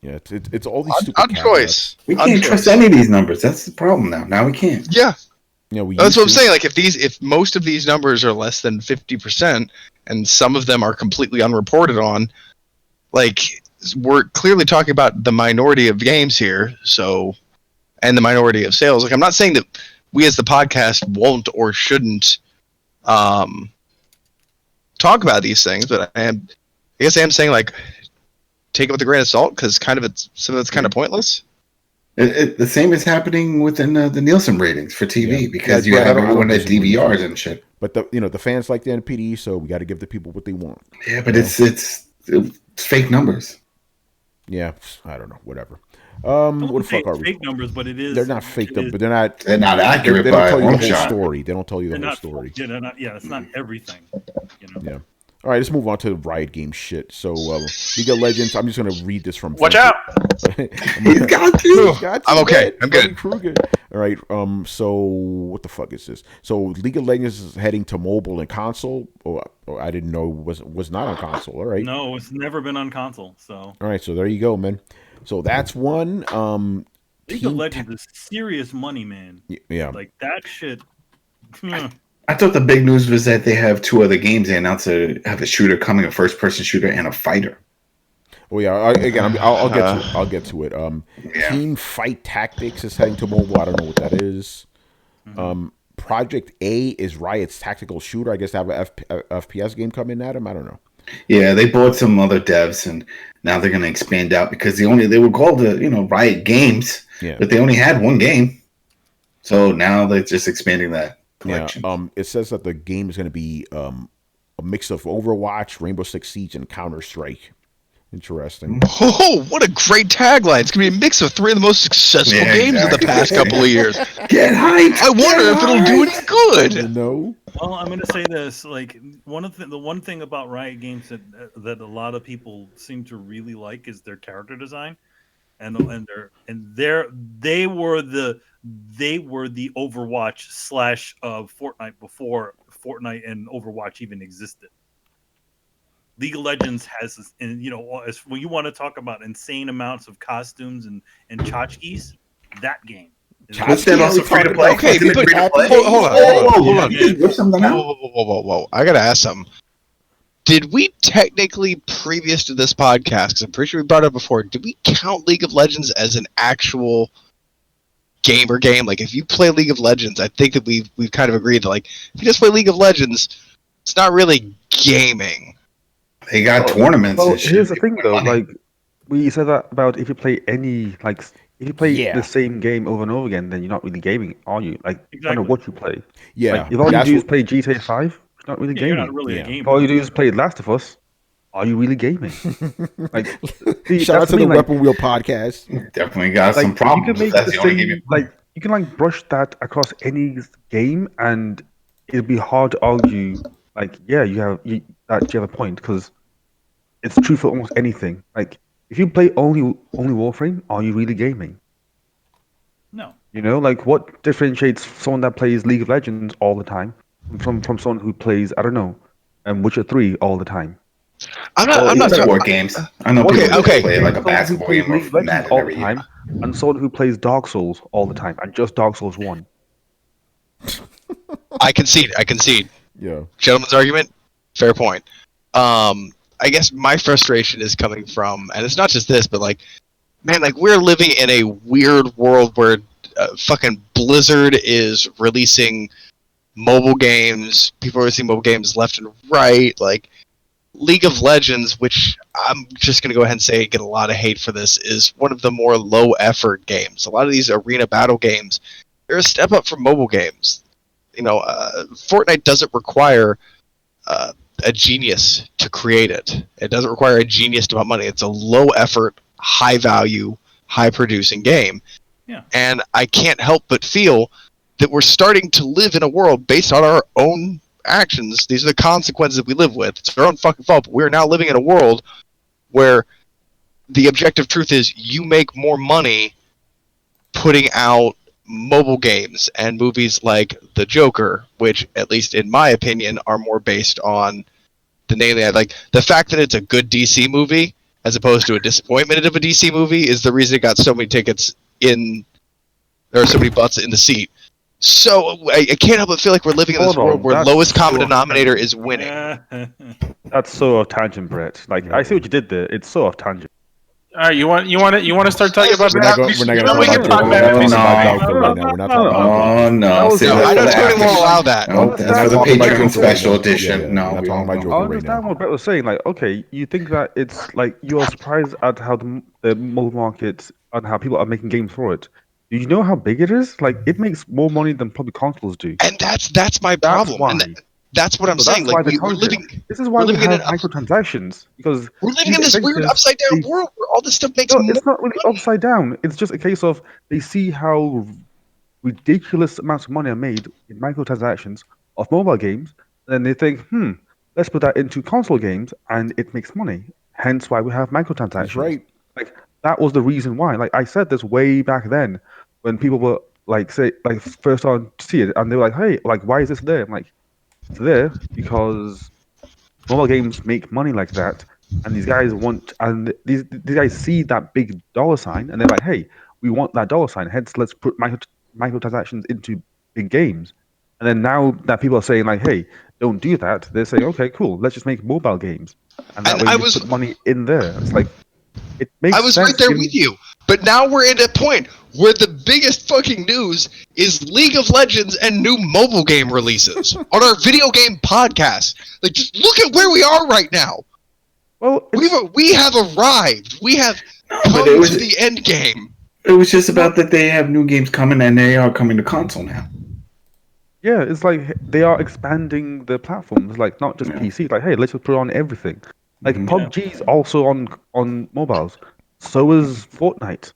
Yeah, it's all these stupid Odd caveats. choice. we Odd can't choice. trust any of these numbers. That's the problem now. Now we can't. Yeah, Yeah, we. that's used what I'm to. saying. Like, if most of these numbers are less than 50%, and some of them are completely unreported on, like, we're clearly talking about the minority of games here. So, and the minority of sales. Like, I'm not saying that we as the podcast won't or shouldn't talk about these things, but I guess I am saying like take it with a grain of salt because some of it's kind of pointless. The same is happening within the Nielsen ratings for TV because you have everyone at DVRs and shit. But the fans like the NPD, so we got to give the people what they want. Yeah, but it's fake numbers. Yeah, I don't know, whatever. What the fuck are we? Fake numbers, but it is. They're not fake, but they're not accurate. They don't tell you the whole story. They don't tell you the whole story. Yeah, they're not. Yeah, it's not everything. Yeah. All right, let's move on to the Riot Games shit. So, League of Legends. I'm just gonna read this from. Watch out! He's got you. I'm okay. I'm good. Kruger. All right. So what the fuck is this? So League of Legends is heading to mobile and console. Oh, I didn't know was not on console. All right. No, it's never been on console. So. All right. So there you go, man. So that's one. League of Legends is serious money, man. Yeah. Like that shit. I thought the big news was that they have 2 other games. They announced to have a shooter coming, a first-person shooter, and a fighter. Oh yeah, I'll get to it. I'll get to it. Team Fight Tactics is heading to mobile. I don't know what that is. Project A is Riot's tactical shooter. I guess they have a FPS game coming at them. I don't know. Yeah, they bought some other devs, and now they're going to expand out because they were called Riot Games, but they only had one game. So now they're just expanding that collection. Yeah. It says that the game is going to be a mix of Overwatch, Rainbow Six Siege, and Counter-Strike. Interesting. Oh, what a great tagline! It's gonna be a mix of 3 of the most successful games of the past couple of years. Get hyped! I wonder if it'll do any good. No. Well, I'm gonna say this: like the one thing about Riot Games that a lot of people seem to really like is their character design, they were the Overwatch / Fortnite before Fortnite and Overwatch even existed. League of Legends has, and when you want to talk about insane amounts of costumes and tchotchkes, that game. What's that also free to play? Okay, but hold on. Whoa. I gotta ask something. Did we technically, previous to this podcast, because I'm pretty sure we brought it up before, did we count League of Legends as an actual gamer game? Like, if you play League of Legends, I think that we've kind of agreed that, like, if you just play League of Legends, it's not really gaming. They got tournaments. Well, and shit. here's the thing, though. Like, we said that about if you play if you play the same game over and over again, then you're not really gaming, are you? Like, I don't know what you play. Yeah. Like, if all you do is play GTA 5, you're not really gaming. You're not really a gamer. If all you do is play Last of Us, are you really gaming? Like, shout out to the Weapon Wheel podcast. Definitely got some problems. That's the only game. You can brush that across any game, and it'll be hard to argue. Like, yeah, you have a point because it's true for almost anything. Like, if you play only Warframe, are you really gaming? No. Like, what differentiates someone that plays League of Legends all the time from someone who plays, I don't know, Witcher 3 all the time? I'm not talking about games. I know people who play like a basketball game League of Legends all the time, and someone who plays Dark Souls all the time, and just Dark Souls 1. I concede. Yeah. Gentleman's argument, fair point. I guess my frustration is coming from, and it's not just this, but like, man, like we're living in a weird world where fucking Blizzard is releasing mobile games. People are releasing mobile games left and right. Like League of Legends, which I'm just going to go ahead and say get a lot of hate for this, is one of the more low effort games. A lot of these arena battle games, they're a step up from mobile games. Fortnite doesn't require a genius to create it. It doesn't require a genius to put money. It's a low effort, high value, high producing game. Yeah. And I can't help but feel that we're starting to live in a world based on our own actions. These are the consequences that we live with. It's our own fucking fault. But we're now living in a world where the objective truth is you make more money putting out mobile games and movies like The Joker, which, at least in my opinion, are more based on the name. Like the fact that it's a good DC movie as opposed to a disappointment of a DC movie is the reason it got so many tickets in, or so many butts in the seat. So I can't help but feel like we're living in this world where lowest common denominator is winning. That's so off tangent, Brett. Like, I see what you did there. It's so off tangent. All right, you want to start talking about We're that? not going to We talk can about talk Joker. We're about talking about No. Joker right now. We're not talking about Joker. Oh no! was- Save No, that I for don't the think anyone will after. allow that. No, that's We're for the not talking about Patreon Joker special right now. edition. Yeah, No, we're not we talking won't about go. Joker I right understand now. what Brett was saying. Like, okay, you think that it's like you're surprised at how the mobile market and how people are making games for it. Do you know how big it is? Like, it makes more money than probably consoles do. And that's my That's problem. why. And that's what I'm So saying. that's why Like they we're target. living This is why we in have an microtransactions because we're living these in this weird creators, upside down they world where all this stuff makes no, more it's not really money. upside down. It's just a case of they see how ridiculous amounts of money are made in microtransactions of mobile games, and then they think, let's put that into console games, and it makes money. Hence why we have He's microtransactions. right. Like that was the reason why. Like I said this way back then when people were like say like first on to see it, and they were like, hey, like why is this there? I'm like, it's there because mobile games make money like that, and these guys want, and these guys see that big dollar sign, and they're like, "Hey, we want that dollar sign. Hence, let's put microtransactions into big games." And then now that people are saying like, "Hey, don't do that," they're saying, "Okay, cool. Let's just make mobile games, and that And way we put money in there." It's like it I makes was right sense. there with you. But now we're at a point where the biggest fucking news is League of Legends and new mobile game releases on our video game podcast. Like, just look at where we are right now. Well, We have arrived. We have No, come but it was to the end game. it was just about that they have new games coming and they are coming to console now. yeah, it's like they are expanding the platforms, like not just Yeah. PC. Like, hey, let's just put it on everything. Like Mhm. PUBG is also on mobiles. So is Fortnite.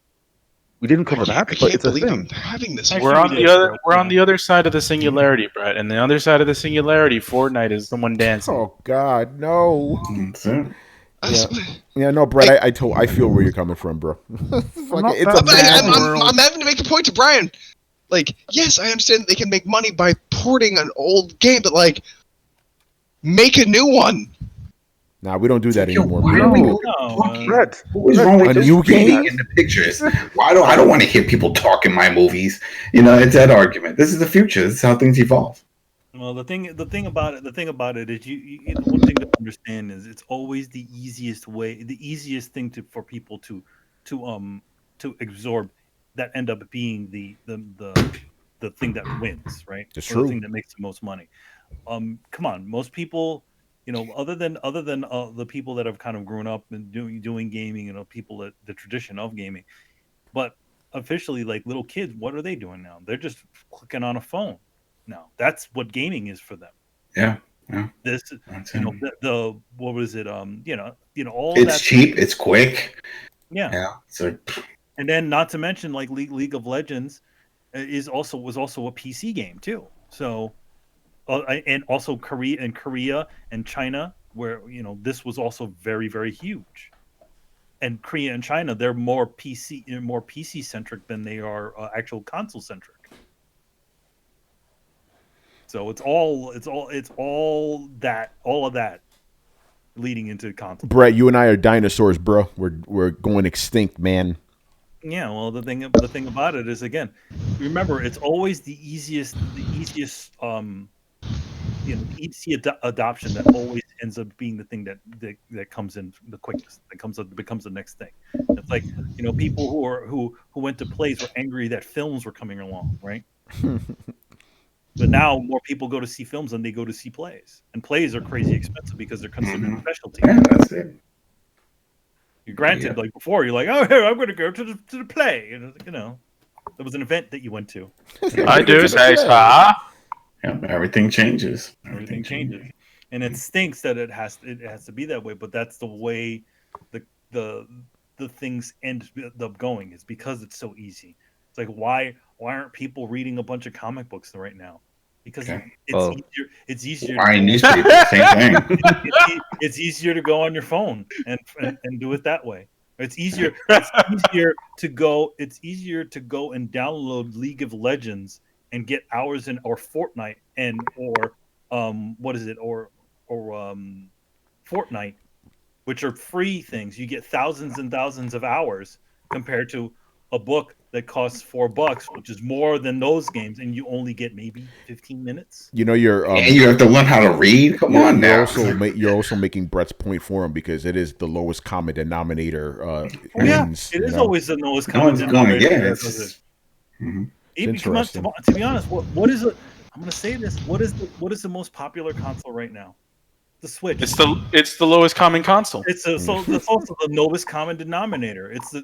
We didn't cover I that, but can't it's a believe thing. I'm having this. Actually, We're on we the did, other. but, We're on yeah. the other side of the singularity, Brett. And the other side of the singularity, Fortnite is someone dancing. Oh God, no. That's it. Yeah, no, Brett. I feel where you're coming from, bro. I'm not It's that a mad bad. world. I'm having to make a point to Brian. Like, yes, I understand that they can make money by porting an old game, but like, make a new one. Nah, we don't do that Yo, anymore, why bro. are we No, talking? Brett. What is Brett, wrong with A just new reading game? in the pictures? Why I don't want to hear people talk in my movies. You know, it's that argument. This is the future. This is how things evolve. Well, the thing about it is you know, one thing to understand is it's always the easiest way, the easiest thing for people to to absorb that end up being the thing that wins, right? It's Or true. the thing that makes the most money. Come on, most people, you know, other than the people that have kind of grown up and doing gaming, you know, people that the tradition of gaming, but officially, like little kids, what are they doing now? They're just clicking on a phone. Now that's what gaming is for them. Yeah. This, That's you know, it. the what was it? All It's that. cheap. It's quick. Yeah, Yeah. So and then not to mention like League of Legends was also a PC game too. So, and also Korea and China, where you know this was also very huge. And Korea and China, they're more PC centric than they are actual console centric. So it's all of that leading into console. Brett, you and I are dinosaurs, bro. We're going extinct, man. Yeah, well, the thing about it is, again, remember, it's always the easiest you know, the easy adoption that always ends up being the thing that comes in the quickest, that becomes the next thing. It's like, you know, people who went to plays were angry that films were coming along, right? But now more people go to see films than they go to see plays, and plays are crazy expensive because they're considered specialty. yeah, that's it. Granted, like before, you're like, oh, here, I'm going to go to the play. And, you know, there was an event that you went to. I do say so. Yeah, everything changes. Everything changes, and it stinks that it has to be that way. But that's the way the things end up going. Is because it's so easy. It's like why aren't people reading a bunch of comic books right now? Because it's easier. Why newspaper? Same thing. It's easier to go on your phone and do it that way. It's easier. It's easier to go. It's easier to go and download League of Legends and get hours in, or Fortnite or what is it, or Fortnite, which are free things. You get thousands and thousands of hours compared to a book that costs $4, which is more than those games, and you only get maybe 15 minutes. You know, you're and you have to learn how to read. Come on now. You're also making Brett's point for him because it is the lowest common denominator. Wins, it is always the lowest common denominator. Even, come on, to be honest, what is it? I'm going to say this. What is the most popular console right now? The Switch. It's the lowest common console. It's also the lowest common denominator. It's the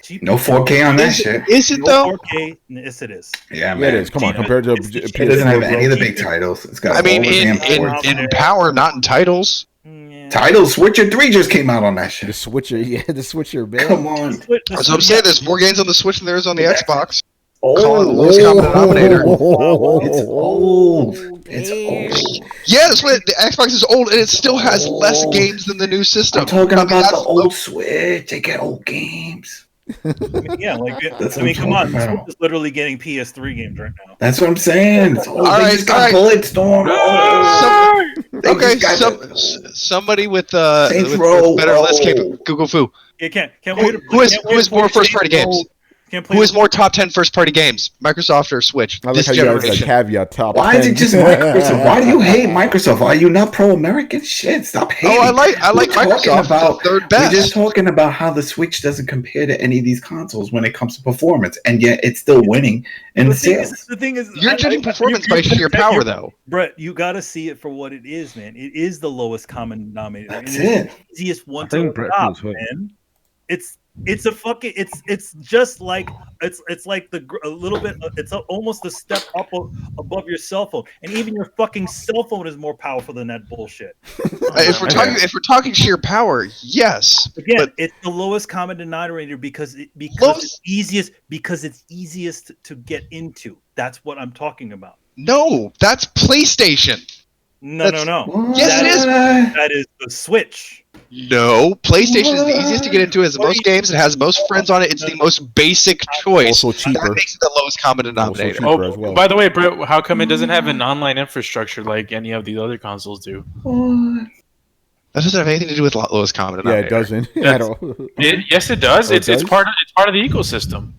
cheapest. No 4K on that shit. Is it though? 4K. Yes, it is. Yeah, man. Yeah, it is. Come on, compared to it doesn't have any of the big titles. It's got. I mean, in power, not in titles. Titles. Switcher 3 just came out on that shit. The Switcher, man. Come on. That's what I'm saying. There's more games on the Switch than there is on the Xbox. Oh, Call it the lowest common denominator. It's old. It's old. Yeah, that's what the Xbox is old, and it still has less games than the new system. I'm talking about the old Switch. They get old games. Yeah, come on. The Switch is literally getting PS3 games right now. That's what I'm saying. It's old. They just got Bulletstorm. Somebody with better list Google Foo. Who has more first party games? Who has more top 10 first party games? Microsoft or Switch? I like how you guys caveat top. Why 10. is it just Microsoft? Why do you hate Microsoft? Are you not pro-American? Shit, stop hating. Oh, I like Microsoft. Third best. We're just talking about how the Switch doesn't compare to any of these consoles when it comes to performance, and yet it's still winning in the sales. The thing is, you're judging performance by sheer power, though. Brett, you got to see it for what it is, man. It is the lowest common denominator. That's it. The easiest one to adopt, man. It's just like it's like a little bit. It's almost a step up above your cell phone, and even your fucking cell phone is more powerful than that bullshit. If we're talking sheer power, yes. Again, it's the lowest common denominator because it's easiest to get into. That's what I'm talking about. No, that's PlayStation. No. Yes, it is. That is the Switch. No, PlayStation is the easiest to get into. It has the most games. It has the most friends on it. It's the most basic choice. Also cheaper. That makes it the lowest common denominator. As well. By the way, Brett, how come it doesn't have an online infrastructure like any of the other consoles do? That doesn't have anything to do with lowest common denominator. Yeah, it doesn't at all. Yes, it does. It's part of the ecosystem.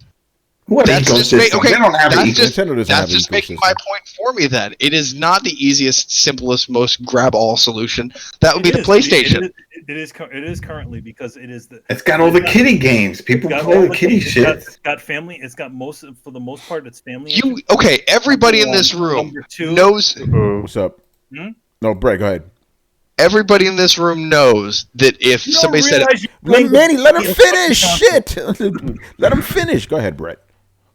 What that's ecosystem? just They don't have an ecosystem. That's just making my point for me. Then it is not the easiest, simplest, most grab all solution. That would be the PlayStation. It is currently because it is the. It's got all the kiddie games. People play the kiddie shit. It's got family. It's got for the most part, it's family. Everybody in this room knows. What's up? No, Brett, go ahead. Everybody in this room knows that if somebody said, Manny, let him finish. Shit, let him finish. Go ahead, Brett.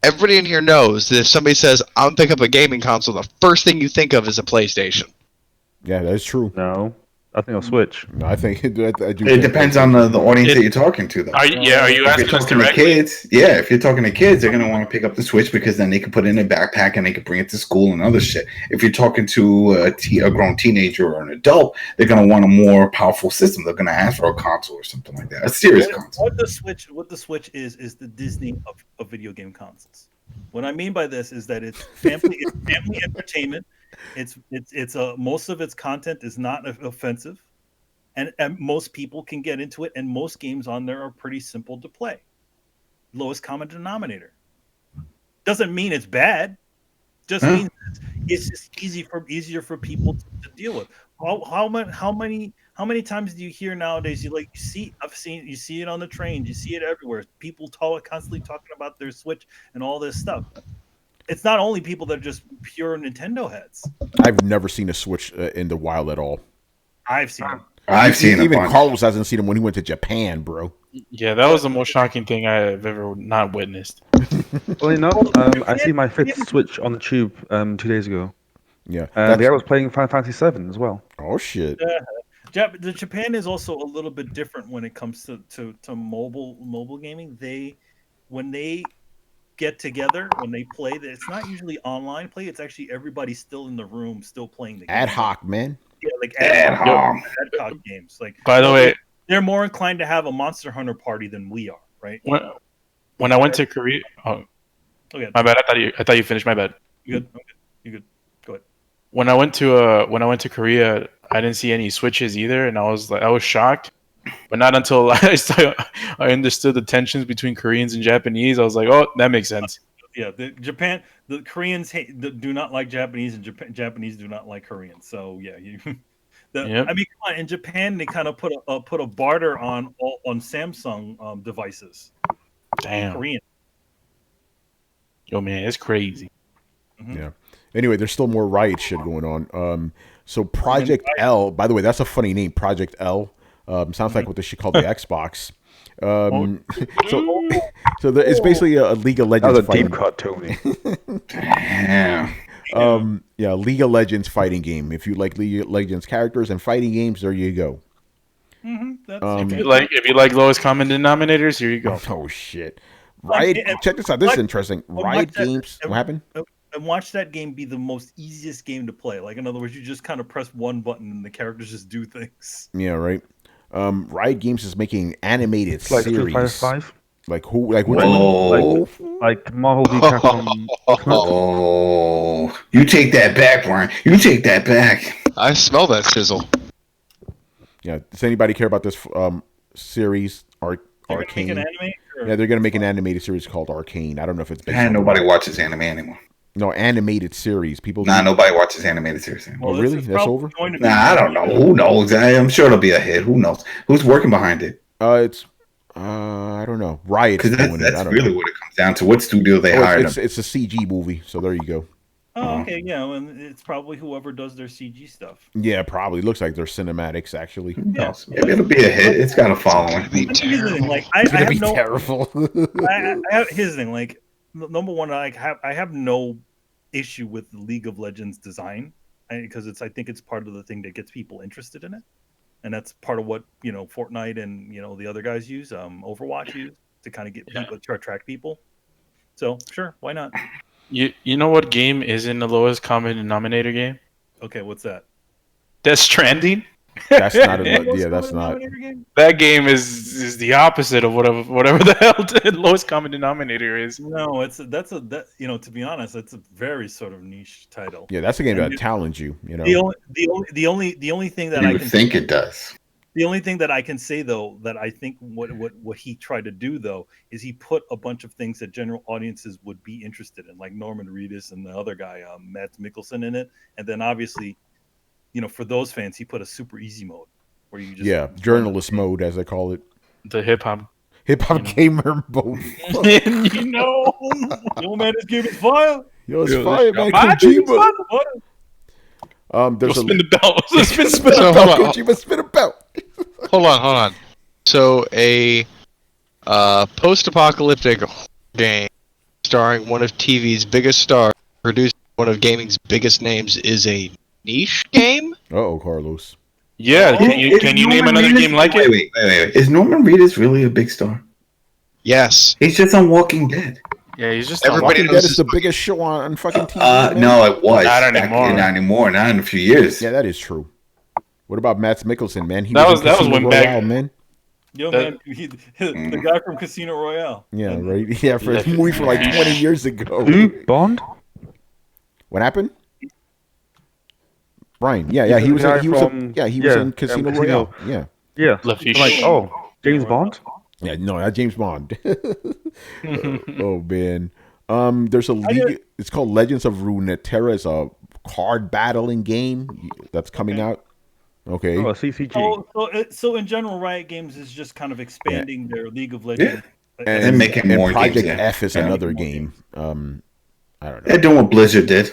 Everybody in here knows that if somebody says, "I'm pick up a gaming console," the first thing you think of is a PlayStation. Yeah, that's true. No, I think I'll switch. No, I think I do. It depends on the audience that you're talking to, though. Are you asking us to kids? Yeah, if you're talking to kids, they're gonna want to pick up the Switch because then they can put it in their backpack and they can bring it to school and other shit. If you're talking to a grown teenager or an adult, they're gonna want a more powerful system. They're gonna ask for a console or something like that, a serious console. What the Switch is the Disney of video game consoles. What I mean by this is that it's family entertainment. It's most of its content is not offensive, and most people can get into it, and most games on there are pretty simple to play. Lowest common denominator. Doesn't mean it's bad. Just means it's just easier for people to deal with. How many times do you hear nowadays? You see it on the trains, you see it everywhere. People constantly talking about their Switch and all this stuff. It's not only people that are just pure Nintendo heads. I've never seen a Switch in the wild at all. I've seen them. I've seen even Carlos hasn't seen him when he went to Japan, bro. Yeah, that was the most shocking thing I've ever not witnessed. Well, I see my fifth Switch on the tube 2 days ago. Yeah, the guy was playing Final Fantasy VII as well. Oh shit! The Japan is also a little bit different when it comes to mobile gaming. When they get together, when they play, it's not usually online play. It's actually everybody still in the room, still playing the game. Ad hoc, man. Yeah, like ad hoc games. Like, by the way, they're more inclined to have a Monster Hunter party than we are, right? When I went to Korea, my bad. I thought you finished. My bad. You good? Go ahead. When I went to Korea, I didn't see any Switches either, and I was shocked. but not until I understood the tensions between Koreans and Japanese. I was like, oh, that makes sense. Yeah, the Koreans do not like Japanese, and Japanese do not like Koreans. So yeah, Yep. I mean, come on, in Japan they kind of put a barter on Samsung devices. Damn. Korean. Yo, man, it's crazy. Mhm. Yeah. Anyway, there's still more Riot shit going on. So Project L, by the way, that's a funny name, Project L. Sounds like what they should call the Xbox. It's basically a League of That Legends was a fighting. deep cut, Tony. Damn. League of Legends fighting game. If you like League of Legends characters and fighting games, there you go. That's If you like lowest common denominators, here you go. Oh shit! Riot, check this out. This is interesting. Riot Games. What happened? And watch that game be the most easiest game to play. Like, in other words, you just kind of press one button and the characters just do things. Yeah, right. Riot Games is making animated Like Street Fighter series. 5. Like who? Like which Whoa. Like Marvel v Capcom. Oh, you take that back, Brian. You take that back. I smell that sizzle. Yeah. Does anybody care about this series? They're gonna make Arcane. an anime? Or- Yeah, they're gonna make an animated series called Arcane. I don't know if it's based Man, on nobody watches anime anymore. No, animated series. People. Nah, nobody watches animated series anymore. Oh, really? it's That's probably over? going to be- Nah, I don't know. Who knows? I'm sure it'll be a hit. Who knows? Who's working behind it? It's I don't know. Riot's Because doing it. I that's don't really know. what it comes down to. What studio they hired them? It's a CG movie, so there you go. Oh, okay, yeah, and it's probably whoever does their CG stuff. Yeah, probably looks like they're cinematics actually. Who knows? Maybe it'll be a hit. It's got a following. I think here's the thing, like, I It's gonna have be no. terrible. Here's the thing, like, number one, I have no issue with the League of Legends design because I think it's part of the thing that gets people interested in it, and that's part of what Fortnite and the other guys use, Overwatch use to kind of get people to attract people. So sure, why not? You know what game is in the lowest common denominator game? Okay, what's that? Death Stranding. That's not. What's Yeah, that's the not. denominator game? That game is the opposite of whatever the hell the lowest common denominator is. No, to be honest, it's a very sort of niche title. Yeah, that's a game And that challenge you. You know. The only thing that You I would can think it does. The only thing that I can say though that I think what he tried to do though is he put a bunch of things that general audiences would be interested in, like Norman Reedus and the other guy, Matt Mikkelsen, in it, and then obviously, for those fans, he put a super easy mode where you just journalist mode as they call it, The hip hop. gamer mode. Yo man, this game is fire. Yo, it's fire, man. Kojima. There's Spin the belt. spin So, a hold belt. on. Kojima, spin a belt. Hold on. So a post-apocalyptic game starring one of TV's biggest stars, producing one of gaming's biggest names, is a niche game? Uh-oh, Carlos. Yeah, can you name another game like it? Wait. Is Norman Reedus really a big star? Yes. He's just on Walking Dead. Yeah, he's just Everybody Walking knows Dead is this the movie. biggest show on fucking TV. man. No, it was. Not Back- anymore. Not anymore. Not in a few years. Yeah, that is true. What about Matt Mikkelsen, man? That was in Casino when Royale, back- man. Yo That- man, the guy from Casino Royale. Yeah, right. Yeah, for a movie from like 20 years ago. Who? Bond? What happened? Brian. Yeah, he was The guy he was from- in Casino Royale. Yeah. Yeah. Lafiche. Like, oh, James Bond? Yeah, no, not James Bond. Oh man. There's a league. It's called Legends of Runeterra. It's a card battling game that's coming out. Okay. Oh, a CCG. So in general, Riot Games is just kind of expanding their League of Legends. And making more Project games, yeah. F is Yeah. another game. I don't know. They're doing what Blizzard did.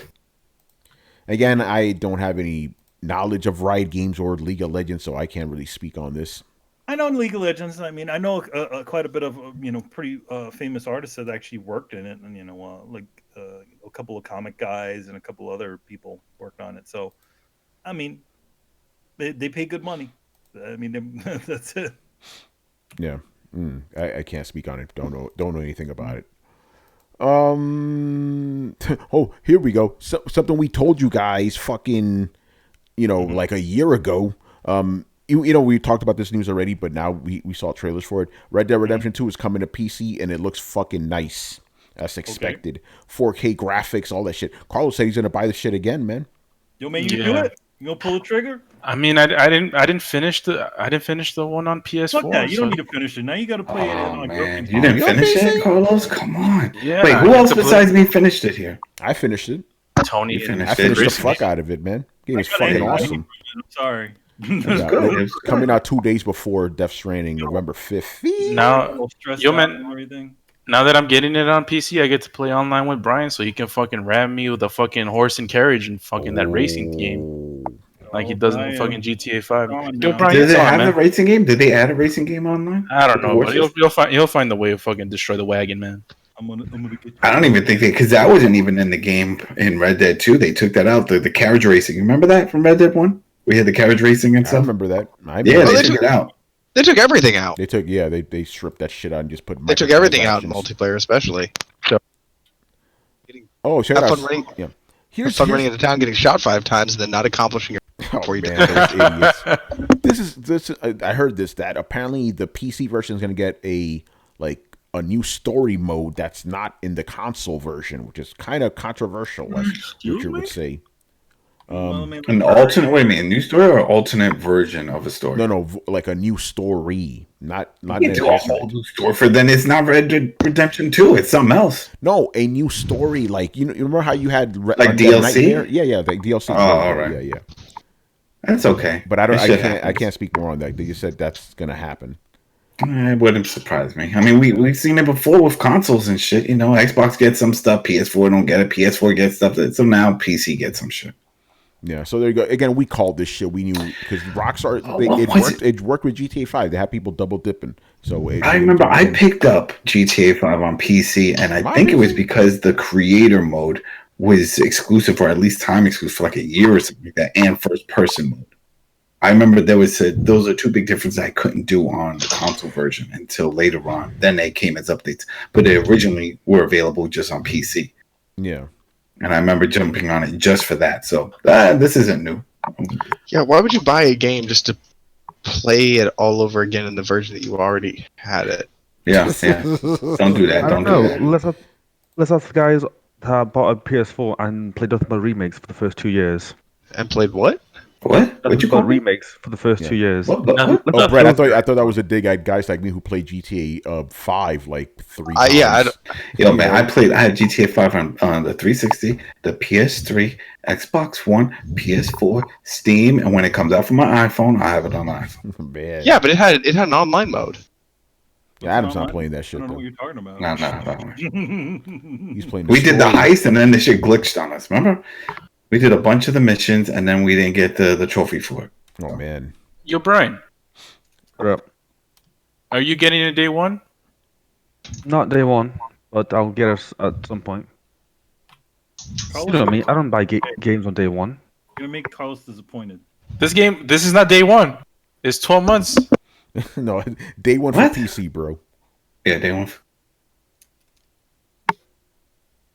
Again, I don't have any knowledge of Riot Games or League of Legends, so I can't really speak on this. I know in League of Legends. I mean, I know quite a bit of pretty famous artists that actually worked in it, and a couple of comic guys and a couple other people worked on it. So, I mean, they pay good money. I mean, that's it. Yeah. I can't speak on it. Don't know anything about it. Oh, here we go. Something we told you guys fucking, like a year ago. We talked about this news already, but now we saw trailers for it. Red Dead Redemption 2 is coming to PC, and it looks fucking nice, as expected. 4K graphics, all that shit. Carlos said he's gonna buy the shit again, man. Yo, man, you do it. You gonna pull the trigger? I mean, I didn't finish the one on PS4. Fuck that. You so- don't need to finish it. Now you got to play it Oh on man, your you didn't Your finish PC? it, Carlos? Come on. Yeah. Wait, I who get else to play- besides me finished it here? I finished it. Tony? You finished I finished the Racing fuck game. out of it, man. Game is I got fucking it. awesome. I'm sorry. Yeah, good. it's coming out 2 days before Death Stranding, November 5th. Now, All stressed Yo, out man. and everything. now that I'm getting it on PC, I get to play online with Brian, so he can fucking ram me with a fucking horse and carriage and fucking that racing game like he does in Brian. fucking GTA 5. Come on Yo, now. Brian, Did it's they on, have man. the racing game? Did they add a racing game online? I don't know, but Horses? you'll find the way to fucking destroy the wagon, man. I'm gonna get you. I don't even think because that wasn't even in the game in Red Dead 2. They took that out. The carriage racing. You remember that from Red Dead 1? We had the carriage racing and I stuff. remember that. Yeah, Well, they they took it out. They took everything out. they stripped that shit out and just put. They took everything out in microtransactions. multiplayer, especially. Oh, check Have it out. fun running. Yeah. Have Here's, fun running into town, getting shot 5 times, and then not accomplishing your oh, before you man, did. those idiots. This is. I heard this that apparently the PC version is going to get a new story mode that's not in the console version, which is kind of controversial, as Richard would say. Well, man, An alternate, wait a minute, new story or alternate version of a story? No, like a new story, not You an can do a alternate. whole new story for then it's not Red Dead Redemption 2, it's something else. No, a new story. Like you remember how you had Like Undead DLC? Nightmare? Yeah, like DLC. Oh, all right. Yeah. That's okay. But I That shit can't happens. speak more on that. They just said that's gonna happen. It wouldn't surprise me. I mean, we've seen it before with consoles and shit. You know, Xbox gets some stuff, PS4 don't get it, PS4 gets stuff, so now PC gets some shit. Yeah, so there you go. Again, we called this shit. We knew because Rockstar it worked with GTA 5. They had people double dipping. So I remember I picked up GTA 5 on PC, and I think it was because the creator mode was exclusive, or at least time exclusive, for like a year or something like that, and first person mode. I remember those are two big differences I couldn't do on the console version until later on. Then they came as updates, but they originally were available just on PC. Yeah. And I remember jumping on it just for that. So this isn't new. Yeah, why would you buy a game just to play it all over again in the version that you already had it? Yeah. Don't do that. I Don't don't do know. that. Let's ask the guys that bought a PS4 and played nothing but remakes for the first 2 years. And played what? What? What'd you call me? remakes for the first 2 years? What? Oh, Brett, I thought that was a dig at guys like me who played GTA 5 like 3 times. Yeah, I don't- Yo, man, I had GTA 5 on the 360, the PS3, Xbox One, PS4, Steam, and when it comes out for my iPhone, I have it on iPhone. Man. Yeah, but it had an online mode. Yeah, Adam's not playing that I shit don't know though. what you're talking about. No. He's playing. We did the story. heist, and then the shit glitched on us. Remember? We did a bunch of the missions, and then we didn't get the trophy for it. Oh man. Yo, Brian, Yep. are you getting it day one? Not day one, but I'll get it at some point. You know what I mean? I don't buy games on day one. You're gonna make Carlos disappointed. This is not day one. It's 12 months. No, day one What? for PC, bro. Yeah, they won't.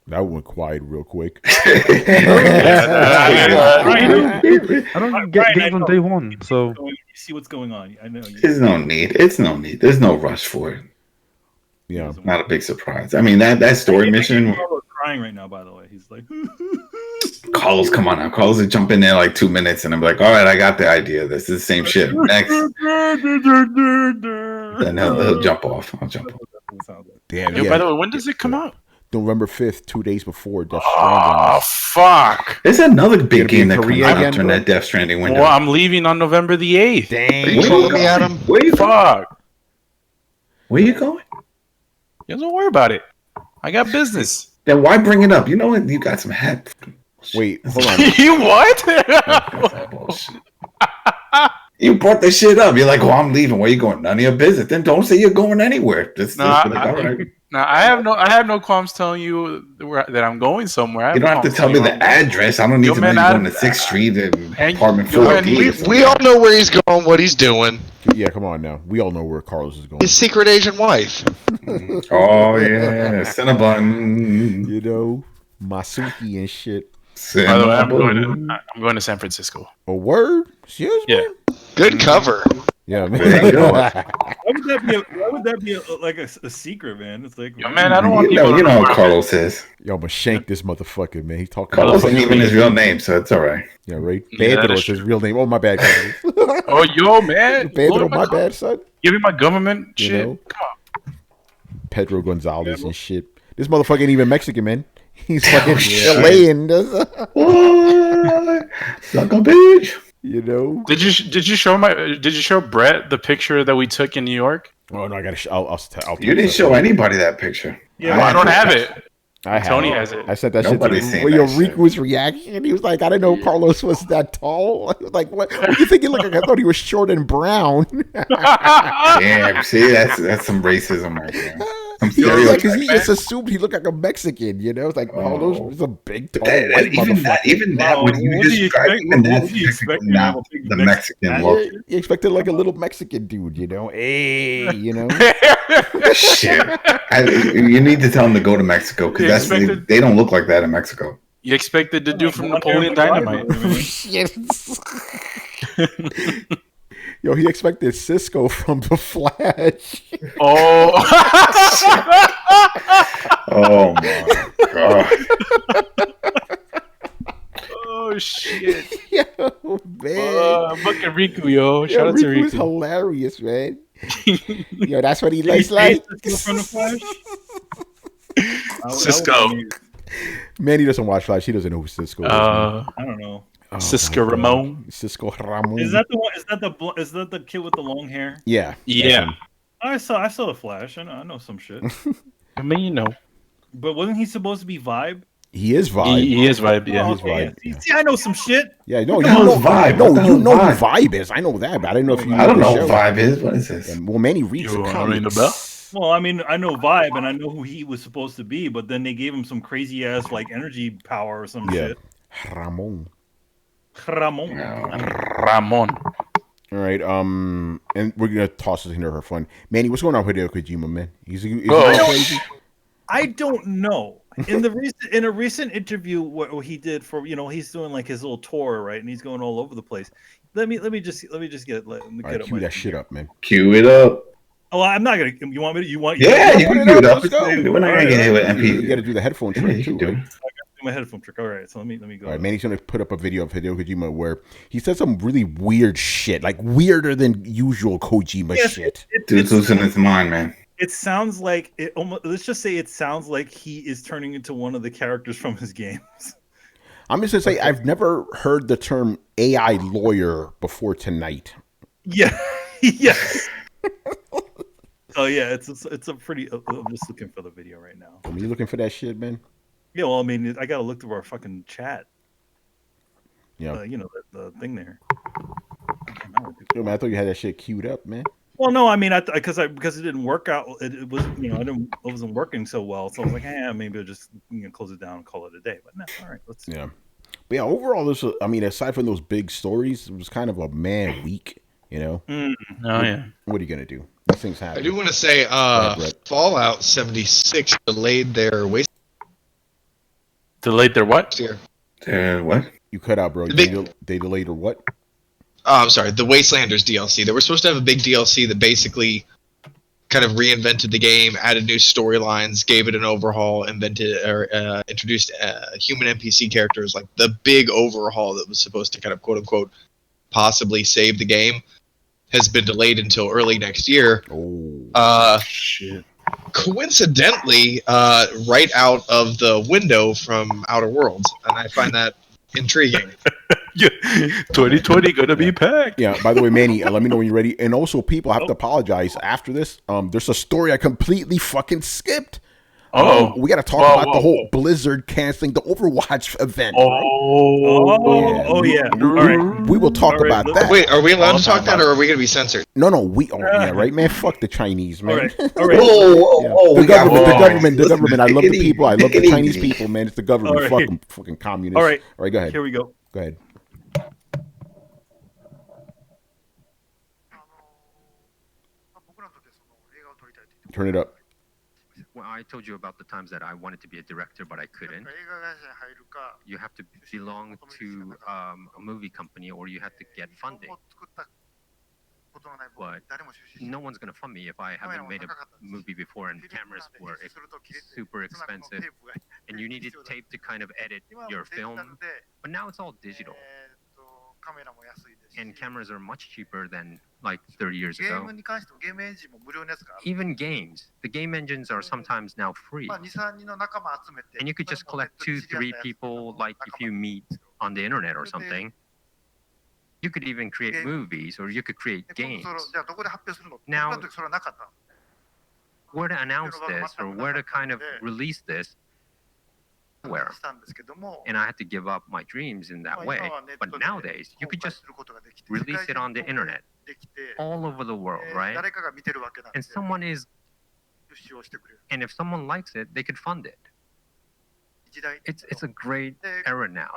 That went quiet real quick. I don't get Brian, I games on know. day one, so You see what's going on. I know. There's no need. It's no need. There's no rush for it. Yeah. Not a big surprise. I mean, that story mission. Carlos crying right now. By the way, he's like, Carlos, come on now. Carlos would jump in there like 2 minutes, and I'm like, all right, I got the idea. This is the same shit. Next. Then he'll jump off. I'll jump off. Damn. Yo, Yeah. by the way, when does it come out? November 5th, 2 days before Death Oh, Stranding. fuck. There's another big Gonna be game in that comes Korea out again, during bro? that Death Stranding window. Well, I'm leaving on November the 8th. Are you Dang. trolling me, Adam? Where you going? Fuck. Where you going? You don't worry about it. I got business. Then why bring it up? You know what? You got some hat. Wait, hold on. You what? That's bullshit. You brought the shit up. You're like, oh, I'm leaving. Where you going? None of your business. Then don't say you're going anywhere. Just Nah, be like, all right. Now I have no qualms telling you that I'm going somewhere. I You don't have to qualms tell me telling the you I'm- address. I don't need Yo, to man, know you're going I- to 6th Street and and- apartment yo, 4 man, We all know where he's going, what he's doing. Yeah, come on now. We all know where Carlos is going. His secret Asian wife. Oh, yeah. Cinnabon. You know, Masuki and shit. By the way, I'm Cinnabon. going to San Francisco. A word? Excuse me? Yeah. Good cover. Yeah, There you man. go. Why would that be like a secret, man? It's like, Yo, man, I don't want You people to know know how where I'm Carlos is. Yo, I'm gonna shank this motherfucker, man. He's talking Carlos about ain't even his real name, so it's all right. yeah, right. Yeah, that Pedro is is his true. real name. Oh, my bad, Carlos. Oh, yo, man. Pedro, my bad, son. Give me my government You shit. know? Pedro Gonzalez and shit. This motherfucker ain't even Mexican, man. He's fucking Chilean. What? Suck a bitch. You know? Did you show Brett the picture that we took in New York? Oh no, I gotta. I'll You didn't show anybody that picture. Yeah, I don't have it. I have. Tony has it. I sent that Nobody's shit seen to him. that Riku's reaction. He was like, "I didn't know Carlos was that tall." He was like, "What do you think he looked like?" I thought he was short and brown. Damn, see, that's some racism right there. Some Yeah, stereotypes. because he just assumed he looked like a Mexican. You know, it's like Carlos was a big, tall, That, white motherfucker. even that, when you What do you describe expect? even that, What do you expect? not the Mexican Yeah, look. You expected like a little Mexican dude, you know? Hey, you know? Shit. You need to tell them to go to Mexico because they don't look like that in Mexico. You expected the dude from Napoleon Dynamite. Shit. Yo, he expected Cisco from The Flash. Oh. Oh my god. Oh shit. Yo, man. Fucking Riku, yo. Yo, Shout out to Riku is Riku. hilarious, man. Yo, that's what he likes like. From the Flash? Cisco. Man, he doesn't watch Flash. He doesn't know who Cisco is. Man. I don't know. Oh, Cisco my God. Ramon. Cisco Ramon. Is that the one? Is that the kid with the long hair? Yeah. Yeah. I saw the Flash. I know some shit. I mean, you know. But wasn't he supposed to be Vibe? He is Vibe. He is Vibe, yeah. He's Vibe. Yeah. See, I know some shit. Yeah, no, What you the hell know is Vibe? No, What the you hell know is who Vibe? Vibe is. I know that, but I don't know if you I don't know the what show. vibe is. What is this? Well, Manny reads You the wanna ring the comics. Well, I mean, I know Vibe, and I know who he was supposed to be, but then they gave him some crazy ass like energy power or some Yeah. shit. Ramon. Ramon. Ramon. All right, and we're gonna toss this into her fun. Manny, what's going on with Hideo Kojima, man? Is he crazy? I don't know. In a recent interview what he did for, he's doing like his little tour, right, and he's going all over the place. Let me just get All right, up cue my that thing shit here. up, man. Cue it up. Oh, I'm not gonna. You want me to? You want? Yeah, you can cue it up. Let's go. We're not gonna get hit with MP. You got to do the headphone Yeah, trick you too, can do right? it. Do my headphone trick. All right, so let me go. All right, Manny's gonna put up a video of Hideo Kojima where he said some really weird shit, like weirder than usual Kojima shit. Dude's losing his mind, man. It sounds like it. Let's just say it sounds like he is turning into one of the characters from his games. I'm just gonna say I've never heard the term AI lawyer before tonight. Yeah. Yes. Oh yeah, it's a pretty. I'm just looking for the video right now. Are you looking for that shit, man? Yeah, well, I mean, I gotta look through our fucking chat. Yeah. The thing there. Yo, man, I thought you had that shit queued up, man. Well, no, I mean, because it didn't work out. It was, it wasn't working so well. So I was like, maybe I'll just close it down and call it a day. But no, all right, let's see. Yeah. But yeah, overall, this was, I mean, aside from those big stories, it was kind of a man week, you know? Oh, yeah. What are you going to do? These things happen. I do want to say Fallout 76 delayed their waste Delayed their what? year. What? You cut out, bro. They- They delayed or what? Oh, I'm sorry, the Wastelanders DLC. They were supposed to have a big DLC that basically kind of reinvented the game, added new storylines, gave it an overhaul, introduced human NPC characters, like the big overhaul that was supposed to kind of quote unquote possibly save the game, has been delayed until early next year. Oh. Shit. Coincidentally, right out of the window from Outer Worlds, and I find that intriguing. Yeah. 2020 gonna be packed. Yeah, by the way, Manny, let me know when you're ready. And also, people, I have to apologize after this. There's a story I completely fucking skipped. We got to talk about the whole Blizzard canceling the Overwatch event. Oh yeah. All right. We will talk about that. Wait, are we allowed to talk that, or are we going to be censored? No, yeah, right, man. Fuck the Chinese, man. All right. All right. The government. I love the people. I love the Chinese people, man. It's the government. All right. Fuck them, fucking communists. All right. All right, go ahead. Here we go. Go ahead. Turn it up. Well, I told you about the times that I wanted to be a director, but I couldn't. You have to belong to a movie company, or you have to get funding. but no one's gonna fund me if I haven't made a movie before and cameras were super expensive and you needed tape to kind of edit your film. But now it's all digital. And cameras are much cheaper than like 30 years ago. Even games. The game engines are sometimes now free. And you could just collect 2-3 people, like if you meet on the internet or something. You could even create movies or you could create games. Now, where to announce this or where to kind of release this, where? And I had to give up my dreams in that way. But nowadays, you could just release it on the internet all over the world, right? And and if someone likes it, they could fund it. It's a great era now.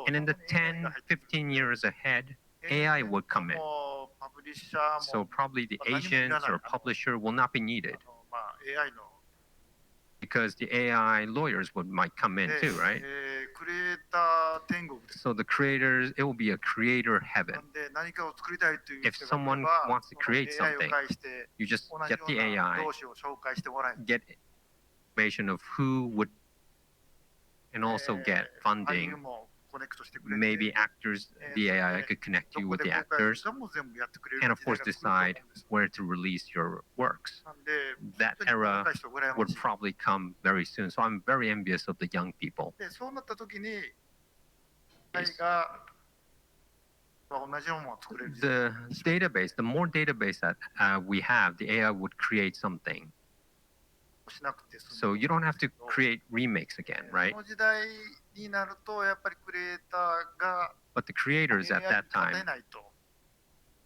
And in the 10-15 years ahead, AI would come in. So probably the agents or publisher will not be needed. Because the AI lawyers might come in too, right? So the creators, it will be a creator heaven. If someone wants to create something, you just get the AI, get information of who would, and also get funding. Maybe actors, the AI could connect you with the actors, and of course decide where to release your works. That era would probably come very soon. So I'm very envious of the young people. The database, the more database that we have, the AI would create something. So you don't have to create remakes again, right? But the creators at that time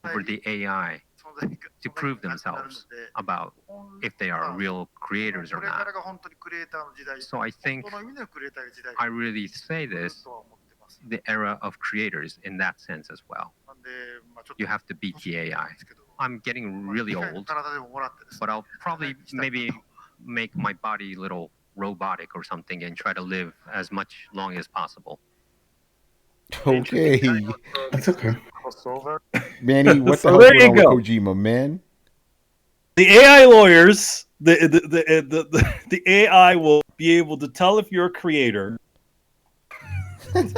over the AI to prove themselves about if they are real creators or not. So I think I really say this, the era of creators in that sense as well. You have to beat the AI. I'm getting really old, but I'll probably maybe make my body a little robotic or something and try to live as much long as possible. Okay. That's okay. Manny, what the So hell's there going on you with Kojima, man? The AI lawyers, the AI will be able to tell if you're a creator. Here's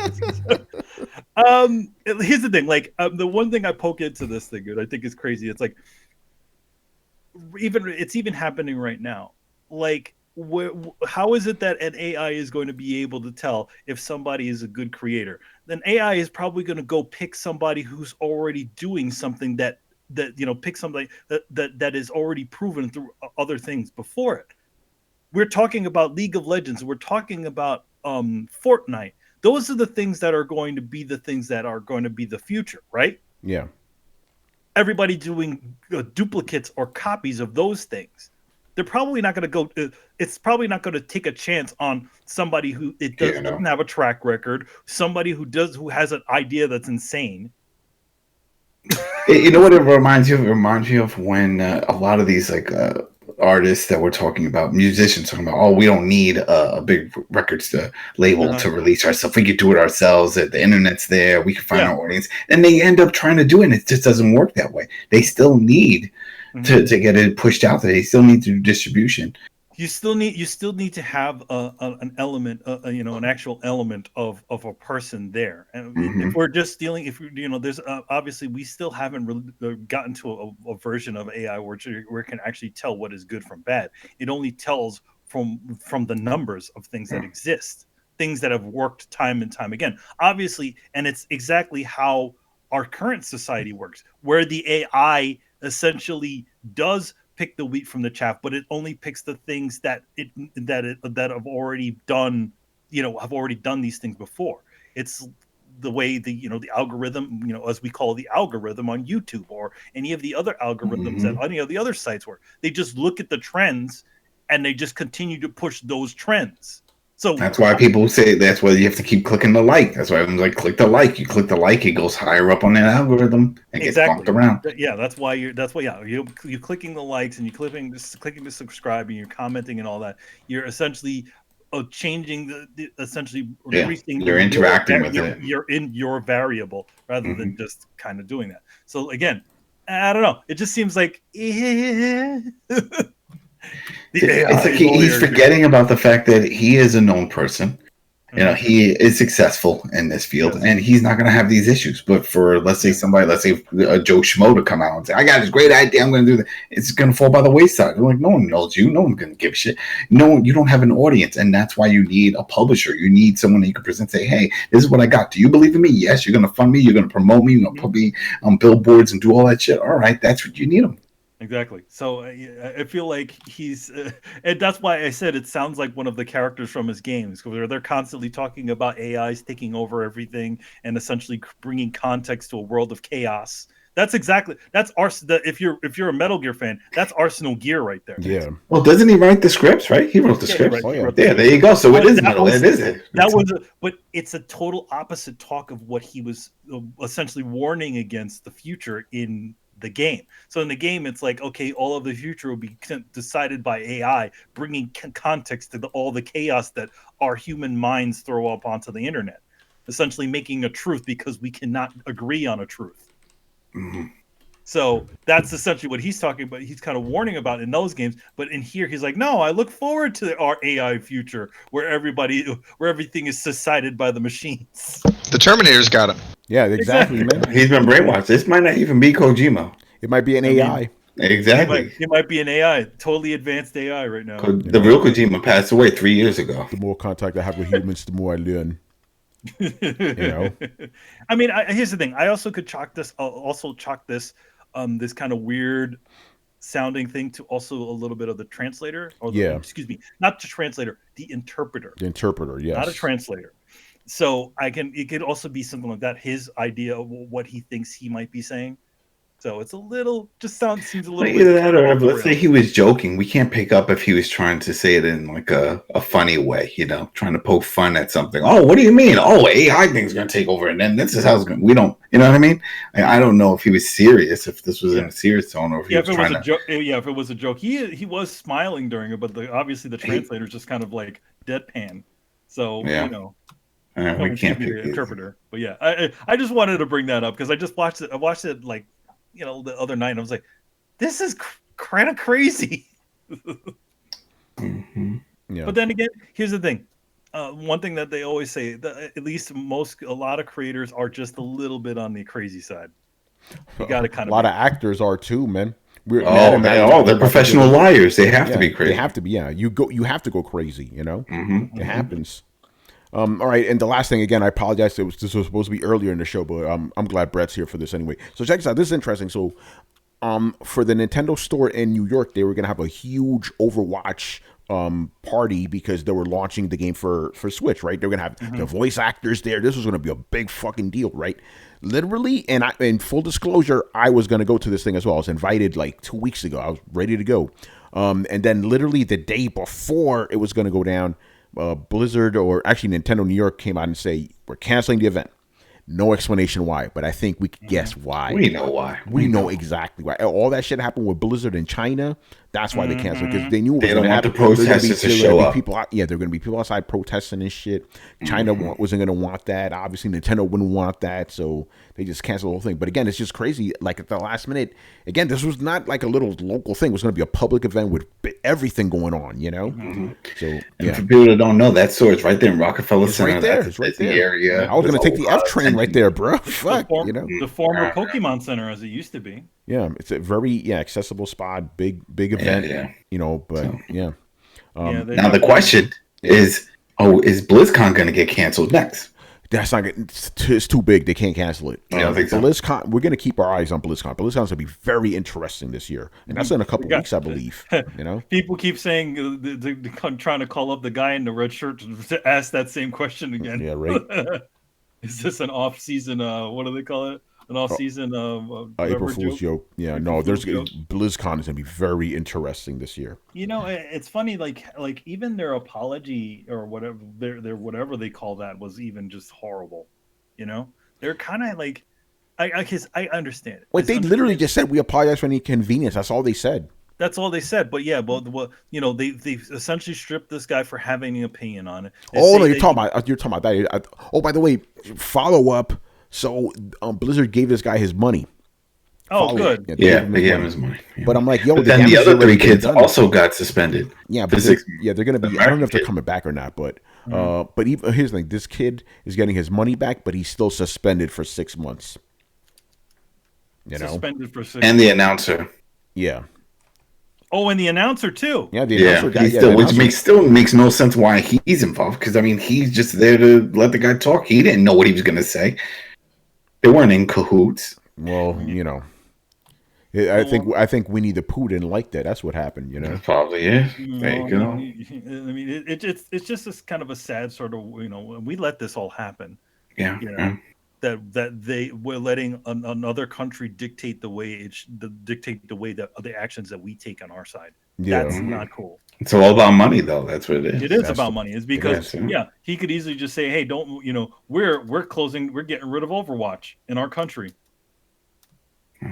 the thing, like the one thing I poke into this thing, and I think is crazy. It's like it's even happening right now. Like, how is it that an AI is going to be able to tell if somebody is a good creator? Then AI is probably going to go pick somebody who's already doing something that pick something that is already proven through other things before it. We're talking about League of Legends. We're talking about Fortnite. Those are the things that are going to be the things that are going to be the future, right? Yeah. Everybody doing duplicates or copies of those things. They're probably not going to go. It's probably not going to take a chance on somebody who doesn't have a track record, somebody who has an idea that's insane. You know what it reminds you of? It reminds you of when a lot of these artists that we're talking about, musicians talking about, oh, we don't need a big records label to release ourselves. We could do it ourselves. The internet's there. We can find our audience. And they end up trying to do it, and it just doesn't work that way. They still need to get it pushed out there. They still need to do distribution. You still need to have an element, an actual element of a person there. And if we're just dealing, there's obviously we still haven't really gotten to a version of AI where it can actually tell what is good from bad. It only tells from the numbers of things that exist, things that have worked time and time again. Obviously, and it's exactly how our current society works, where the AI essentially does pick the wheat from the chaff, but it only picks the things that have already done, have already done these things before. It's the way the algorithm, as we call the algorithm on YouTube or any of the other algorithms that any of the other sites work. They just look at the trends and they just continue to push those trends. So that's why people say that's why you have to keep clicking the like. That's why everyone's like, click the like. You click the like, it goes higher up on that algorithm and gets bumped around. Yeah, that's why you're clicking the likes and you're clicking to subscribe and you're commenting and all that. You're essentially changing the essentially Yeah, increasing you're interacting with it. your variable rather than just kind of doing that. So again, I don't know. It just seems like it's like he's forgetting about the fact that he is a known person. You know, he is successful in this field, and he's not going to have these issues. But for, let's say Joe Schmo to come out and say, I got this great idea, I'm going to do that, it's going to fall by the wayside. They're like, no one knows you. No one's going to give a shit. No, you don't have an audience, and that's why you need a publisher. You need someone that you can present, say, hey, this is what I got. Do you believe in me? Yes. You're going to fund me. You're going to promote me. You're going to put me on billboards and do all that shit. All right, that's what you need them. Exactly. So I feel like he's, and that's why I said it sounds like one of the characters from his games, because they're constantly talking about AIs taking over everything and essentially bringing context to a world of chaos. That's if you're a Metal Gear fan, that's Arsenal Gear right there. Yeah. Well, doesn't he write the scripts? Right? He wrote the scripts. Right. There you go. So it is Metal. It is it. But it's a total opposite talk of what he was essentially warning against the future in the game. So in the game, it's like, okay, all of the future will be decided by AI, bringing context to all the chaos that our human minds throw up onto the internet, essentially making a truth because we cannot agree on a truth. So that's essentially what he's talking about. He's kind of warning about in those games, but in here he's like, no, I look forward to our AI future where everything is decided by the machines. The Terminator's got him. Yeah, exactly, man. He's been brainwashed. This might not even be Kojima. It might be an AI. Exactly. It might be an AI, totally advanced AI right now. The real Kojima passed away 3 years ago. The more contact I have with humans, the more I learn. I mean, here's the thing. I also could chalk this this kind of weird sounding thing to also a little bit of the translator, excuse me, not the translator, the interpreter. The interpreter, yes. Not a translator. So it could also be something like that. His idea of what he thinks he might be saying. So it's seems a little either that or let's say he was joking. We can't pick up if he was trying to say it in like a funny way, trying to poke fun at something. Oh, what do you mean? Oh, AI thing's gonna take over, and then this is how it's gonna. We don't, you know what I mean? I don't know if he was serious, if this was in a serious tone, or if he was trying to. If it was a joke, he was smiling during it, but obviously the translator's just kind of like deadpan. So we can't pick the interpreter. But yeah, I just wanted to bring that up because I just watched it. I watched it like. The other night, and I was like, "This is kind of crazy." Yeah. But then again, here's the thing. One thing that they always say, that at least a lot of creators are just a little bit on the crazy side. You got to kind of. A lot of actors are too, man. They're professional liars. They have to be crazy. They have to be. Yeah, you have to go crazy. It happens. All right, and the last thing, again, I apologize. This was supposed to be earlier in the show, but I'm glad Brett's here for this anyway. So check this out. This is interesting. So for the Nintendo store in New York, they were going to have a huge Overwatch party because they were launching the game for Switch, right? They were going to have the voice actors there. This was going to be a big fucking deal, right? Literally, and in full disclosure, I was going to go to this thing as well. I was invited like 2 weeks ago. I was ready to go. And then literally the day before it was going to go down, Blizzard, or actually Nintendo New York, came out and say, we're canceling the event. No explanation why, but I think we can guess why. We know why. We know exactly why. All that shit happened with Blizzard in China. That's why they canceled, because they knew they don't want the protesters to show up. There are going to be people outside protesting and shit. China wasn't going to want that. Obviously, Nintendo wouldn't want that, so they just canceled the whole thing. But again, it's just crazy. Like at the last minute, again, this was not like a little local thing. It was going to be a public event with everything going on. So and for people that don't know, that store is right there in Rockefeller Center. Right there. It's right there. The area. I was going to take the F train right there, bro. Fuck, the former Pokemon Center as it used to be. Yeah, it's a very accessible spot, big event. Now the question is, is BlizzCon going to get canceled next? That's not good. It's too big. They can't cancel it. I don't think so. BlizzCon, we're going to keep our eyes on BlizzCon. BlizzCon's going to be very interesting this year, and that's in a couple weeks, I believe. People keep saying trying to call up the guy in the red shirt to ask that same question again. Yeah, right. Is this an off-season? What do they call it? An off-season April Fool's joke. Yeah, no, BlizzCon is going to be very interesting this year. It's funny, like even their apology or whatever their whatever they call that was even just horrible. They're kind of like, I understand it. Wait, they literally just said we apologize for any inconvenience. That's all they said. That's all they said. But yeah, well, they essentially stripped this guy for having an opinion on it. Oh no, you're talking about that. Oh, by the way, follow up. So Blizzard gave this guy his money. Oh, good. They Yeah, gave they gave him his his money. Yeah. But I'm like, yo, But then the damage other already 3 been kids done. also got suspended. Yeah, for but 6 they're gonna be. I don't know if they're coming back or not, but but even here's the thing: this kid is getting his money back, but he's still suspended for 6 months. Suspended for 6 and the announcer. Yeah. Oh, and the announcer too. Yeah, the Yeah, announcer guy. he's still, which makes no sense why he's involved. Because I mean, he's just there to let the guy talk. He didn't know what he was going to say. They weren't in cahoots. Well, I think Winnie the Pooh didn't like that. That's what happened. Probably, yeah. There you go. I mean, it's just this kind of a sad sort of, we let this all happen. Yeah. That they were letting another country dictate the way that the actions that we take on our side. Yeah. That's not cool. It's all about money, though. That's what it is. It is about money. It's because It is. he could easily just say, "Hey, don't we're getting rid of Overwatch in our country."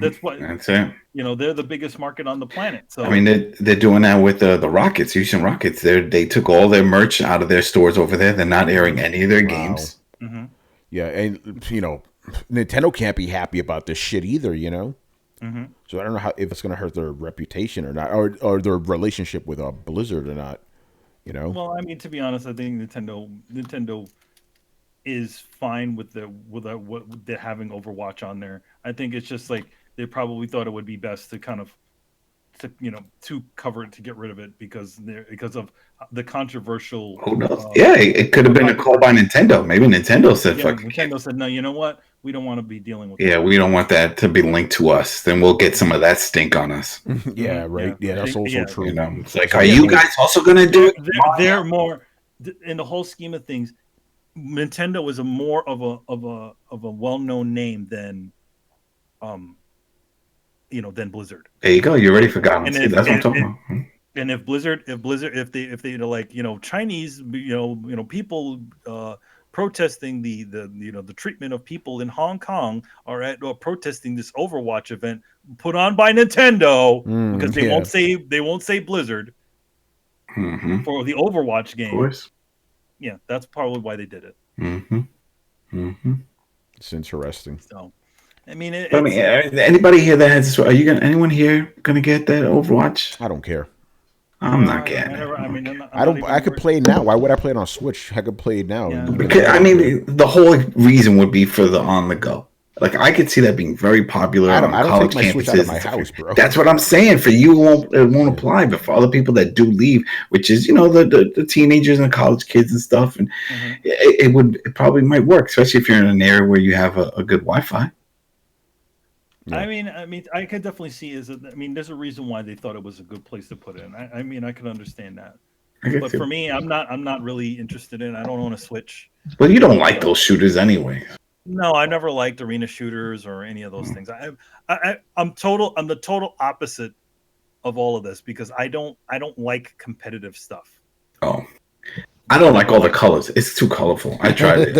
That's it. They're the biggest market on the planet. So I mean, they're doing that with the Rockets, Houston Rockets. They took all their merch out of their stores over there. They're not airing any of their games. Mm-hmm. Yeah, and Nintendo can't be happy about this shit either. Mm-hmm. So I don't know if it's going to hurt their reputation or not, or their relationship with Blizzard or not. Well, I mean, to be honest, I think Nintendo is fine with the having Overwatch on there. I think it's just like they probably thought it would be best to kind of to cover it, to get rid of it because of the controversial. Who knows? It could have been a call by Nintendo. Maybe Nintendo said, Nintendo said, no, you know what? We don't want to be dealing with that. We don't want that to be linked to us. Then we'll get some of that stink on us. Yeah, right. Yeah, that's also true. It's like, are you guys also going to do it? They're more, in the whole scheme of things, Nintendo is more of a well-known name than than Blizzard. There you go. You're ready for God. That's what I'm talking about. And if they like Chinese people protesting the treatment of people in Hong Kong are protesting this Overwatch event put on by Nintendo because they won't say Blizzard for the Overwatch game. Of course. Yeah, that's probably why they did it. It's interesting. So. I mean, anybody here that has? Anyone here gonna get that Overwatch? I don't care. I'm not getting it. I could play it now. Why would I play it on Switch? I could play it now. Yeah. Because the whole reason would be for the on the go. Like I could see that being very popular on college take my Switch out of my campuses. house, bro. That's what I'm saying. For you, it won't apply, but for other people that do leave, which is the teenagers and the college kids and stuff, and it probably might work, especially if you're in an area where you have a good Wi-Fi. Yeah. I mean, I could definitely see there's a reason why they thought it was a good place to put it in. I can understand that. But for me, I'm not really interested in it. I don't own a Switch. Well, you don't like those shooters anyway. No, I never liked arena shooters or any of those things. I'm the total opposite of all of this because I don't like competitive stuff. Oh. I don't like all the colors. It's too colorful. I tried it.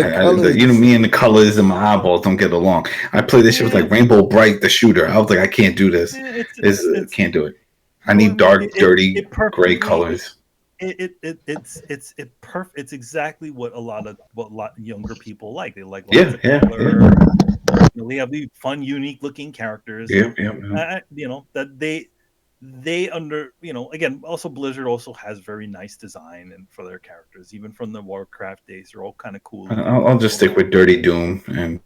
Me and the colors and my eyeballs don't get along. I play this shit with like Rainbow Bright, the shooter. I was like, I can't do this. Can't do it. I need dark, dirty, gray colors. It's perfect. It's exactly what a lot of younger people like. They like color. They have these fun, unique looking characters. That they again, also Blizzard also has very nice design and for their characters, even from the Warcraft days. They're all kind of cool. I'll just stick with Dirty Doom and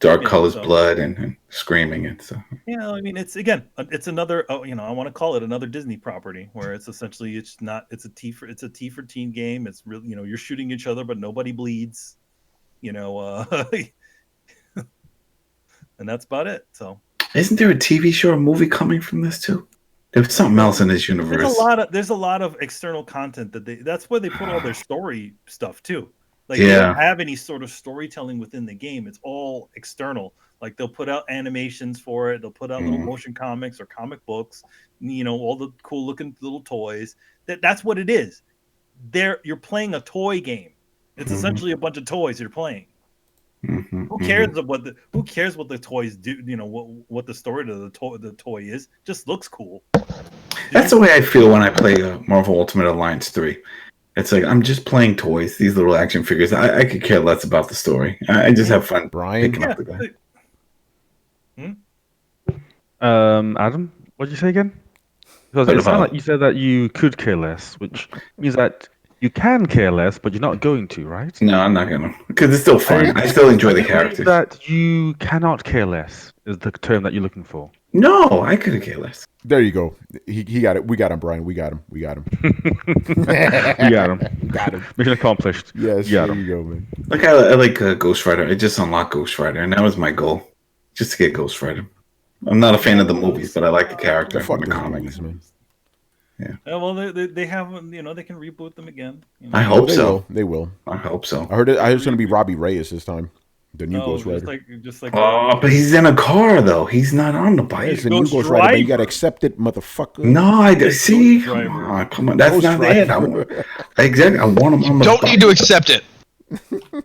dark colors, blood and screaming it. So I mean, it's another I want to call it another Disney property where it's essentially it's a T for teen game. It's really you're shooting each other, but nobody bleeds. And that's about it. So isn't there a TV show or movie coming from this too? There's something else in this universe. There's a lot of external content that's where they put all their story stuff too. Like they don't have any sort of storytelling within the game. It's all external. Like they'll put out animations for it. They'll put out little motion comics or comic books. All the cool looking little toys. That's what it is. You're playing a toy game. It's essentially a bunch of toys you're playing. Who cares what the toys do? What the story of the toy is? Just looks cool. That's the way I feel when I play Marvel Ultimate Alliance 3. It's like I'm just playing toys, these little action figures. I could care less about the story. I just have fun picking up the guy. Adam, what did you say again? Because it sounded like you said that you could care less, which means that you can care less, but you're not going to, right? No, I'm not gonna, because it's still fun. I still enjoy the characters. That you cannot care less is the term that you're looking for. No, I couldn't care less. There you go. He got it. We got him, Brian. We got him. We got him. Mission accomplished. Yes, there you go, man. Like I like Ghost Rider. I just unlocked Ghost Rider, and that was my goal, just to get Ghost Rider. I'm not a fan of the movies, but I like the character from the comics, man. Yeah. Well, they have, they can reboot them again. I hope so. They will. I hope so. I heard it was going to be Robbie Reyes this time. The new Ghost Rider. But he's in a car though. He's not on the bike. It's the new Ghost Rider, but you got to accept it, motherfucker. No, I see. Come on, that's not it. Exactly. I want him on the bike. Don't need to accept it.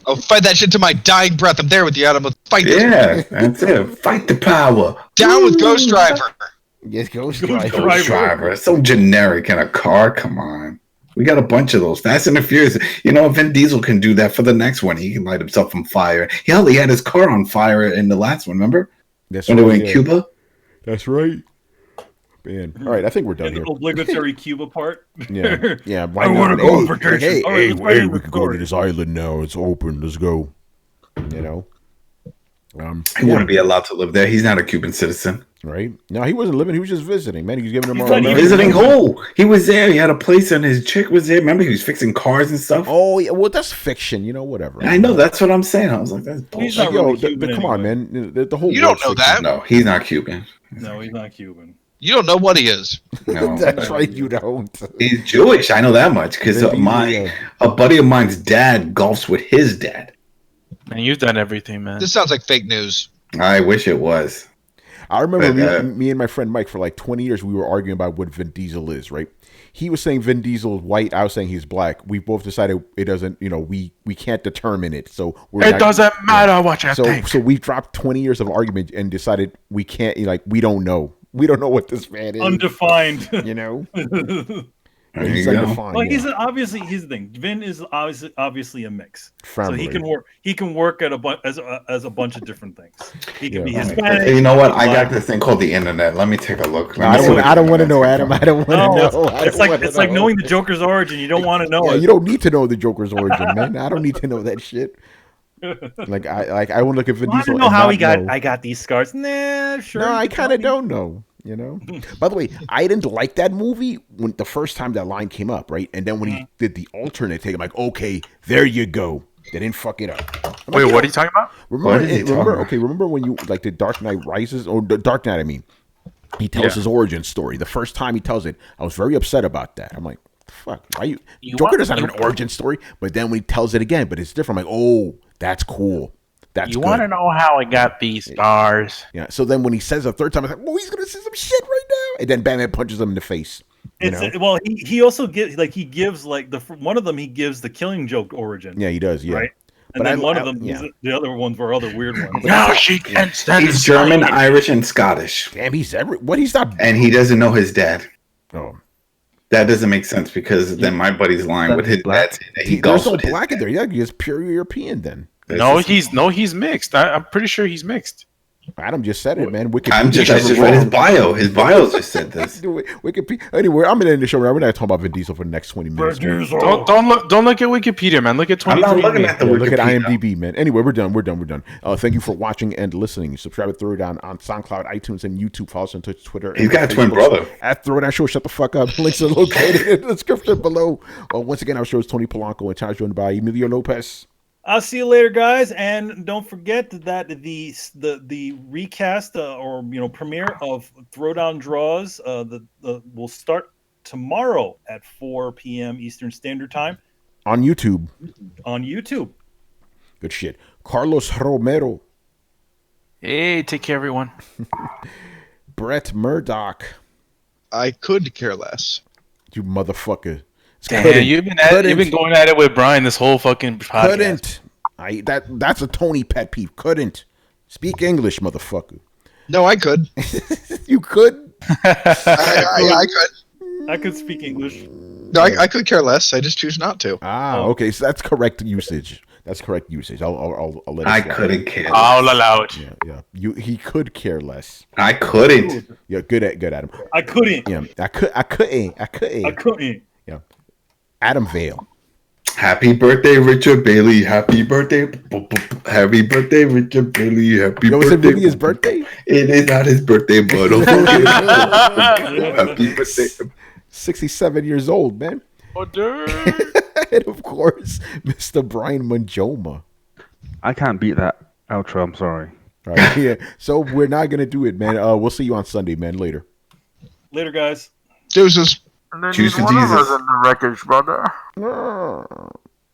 I'll fight that shit to my dying breath. I'm there with you, Adam. Let's fight this. Yeah, that's it. Fight the power. Down with Ghost Driver. Yes, Ghost Driver. It's so generic in a car. Come on. We got a bunch of those. Fast and the Furious. Vin Diesel can do that for the next one. He can light himself on fire. Hell, he had his car on fire in the last one, remember? That's when they were in Cuba? That's right. Man. All right, I think we're done here. The obligatory Cuba part. Yeah. I want to go on vacation. Hey, we can go to this island now. It's open. Let's go. He wouldn't be allowed to live there. He's not a Cuban citizen. Right? No, he wasn't living. He was just visiting, man. He was giving them all. Visiting who? He was there. He had a place and his chick was there. Remember, he was fixing cars and stuff. Oh, yeah. Well, that's fiction. Whatever. I know. That's what I'm saying. I was like, that's bullshit. Come on, man. The whole you don't know that. No, he's not Cuban. No, he's not Cuban. You don't know what he is. No, that's right. You don't. He's Jewish. I know that much because a buddy of mine's dad golfs with his dad. Man, you've done everything, man. This sounds like fake news. I wish it was. I remember me and my friend Mike for like 20 years, we were arguing about what Vin Diesel is, right? He was saying Vin Diesel is white. I was saying he's black. We both decided it doesn't, we can't determine it. So it doesn't matter what you think. So we dropped 20 years of argument and decided we can't, we don't know. We don't know what this man is. Undefined. He's undefined. Well, he's the thing. Vin is obviously a mix, so he can work. He can work at as a bunch of different things. He can be Hispanic. You know what? I got this thing called the internet. Let me take a look. I don't want to know, Adam. I don't want to know. It's like knowing the Joker's origin. You don't want to know it. You don't need to know the Joker's origin, man. I don't need to know that shit. I want to look at Vin Diesel. I don't know how I got these scars. Nah, sure. No, I kind of don't know. By the way, I didn't like that movie when the first time that line came up, right? And then when he did the alternate take, I'm like, okay, there you go. They didn't fuck it up. Wait, what are you talking about? Remember when you like the Dark Knight Rises or the Dark Knight? I mean, he tells his origin story. The first time he tells it, I was very upset about that. I'm like, fuck, why you Joker doesn't have an origin story, but then when he tells it again, but it's different. I'm like, oh, that's cool. That's you want to know how I got these stars? Yeah. So then when he says a third time, I'm like, well, he's gonna say some shit right now, and then Batman punches him in the face. Well, he also gives one of them. He gives the Killing Joke origin. Yeah, he does. Yeah. Right. And then one of them, the other ones were other weird ones. No, she can't stand. He's German, Irish, and Scottish. Damn, he's he's not. And he doesn't know his dad. Oh. That doesn't make sense because then my buddy's lying with his dad. There's no black in there. Yeah, he's pure European then. He's mixed. I'm pretty sure he's mixed. Adam just said it, man. I just read his bio. His bio just said this. Wikipedia. Anyway, I'm gonna end the show. We're not talking about Vin Diesel for the next 20 minutes. Don't look at Wikipedia, man. Look at 23. I'm not looking at the Wikipedia. Look at IMDb, man. Anyway, we're done. Thank you for watching and listening. Subscribe to Throwdown on SoundCloud, iTunes, and YouTube. Follow us on Twitch, Twitter. He's got a twin brother. At Throwdown Show. Shut the fuck up. Links are located in the description below. Once again, our show is Tony Polanco and Charles joined by Emilio Lopez. I'll see you later, guys, and don't forget that the recast or premiere of Throwdown Draws will start tomorrow at 4 p.m. Eastern Standard Time on YouTube. Good shit. Carlos Romero. Hey, take care, everyone. Brett Murdoch. I could care less. You motherfucker. Damn, you've been going at it with Brian this whole fucking podcast. That's a Tony pet peeve. Couldn't speak English, motherfucker. No, I could. You could. I could. I could speak English. No, I could care less. I just choose not to. Okay, so that's correct usage. That's correct usage. I'll let it I slide. couldn't care. I'll allow it. Yeah. He could care less. I couldn't. Yeah, good at him. I couldn't. Yeah, I couldn't. Yeah, Adam Vale. Happy birthday, Richard Bailey. Happy birthday. Happy birthday, Richard Bailey. Happy Yo, was it birthday. really his birthday? It is not his birthday, but happy birthday. 67 years old, man. And of course, Mr. Brian Manjoma. I can't beat that outro. I'm sorry. All right, yeah. So we're not gonna do it, man. We'll see you on Sunday, man. Later. Later, guys. Deuces. And then Choose need for one of Jesus. us in the wreckage, brother.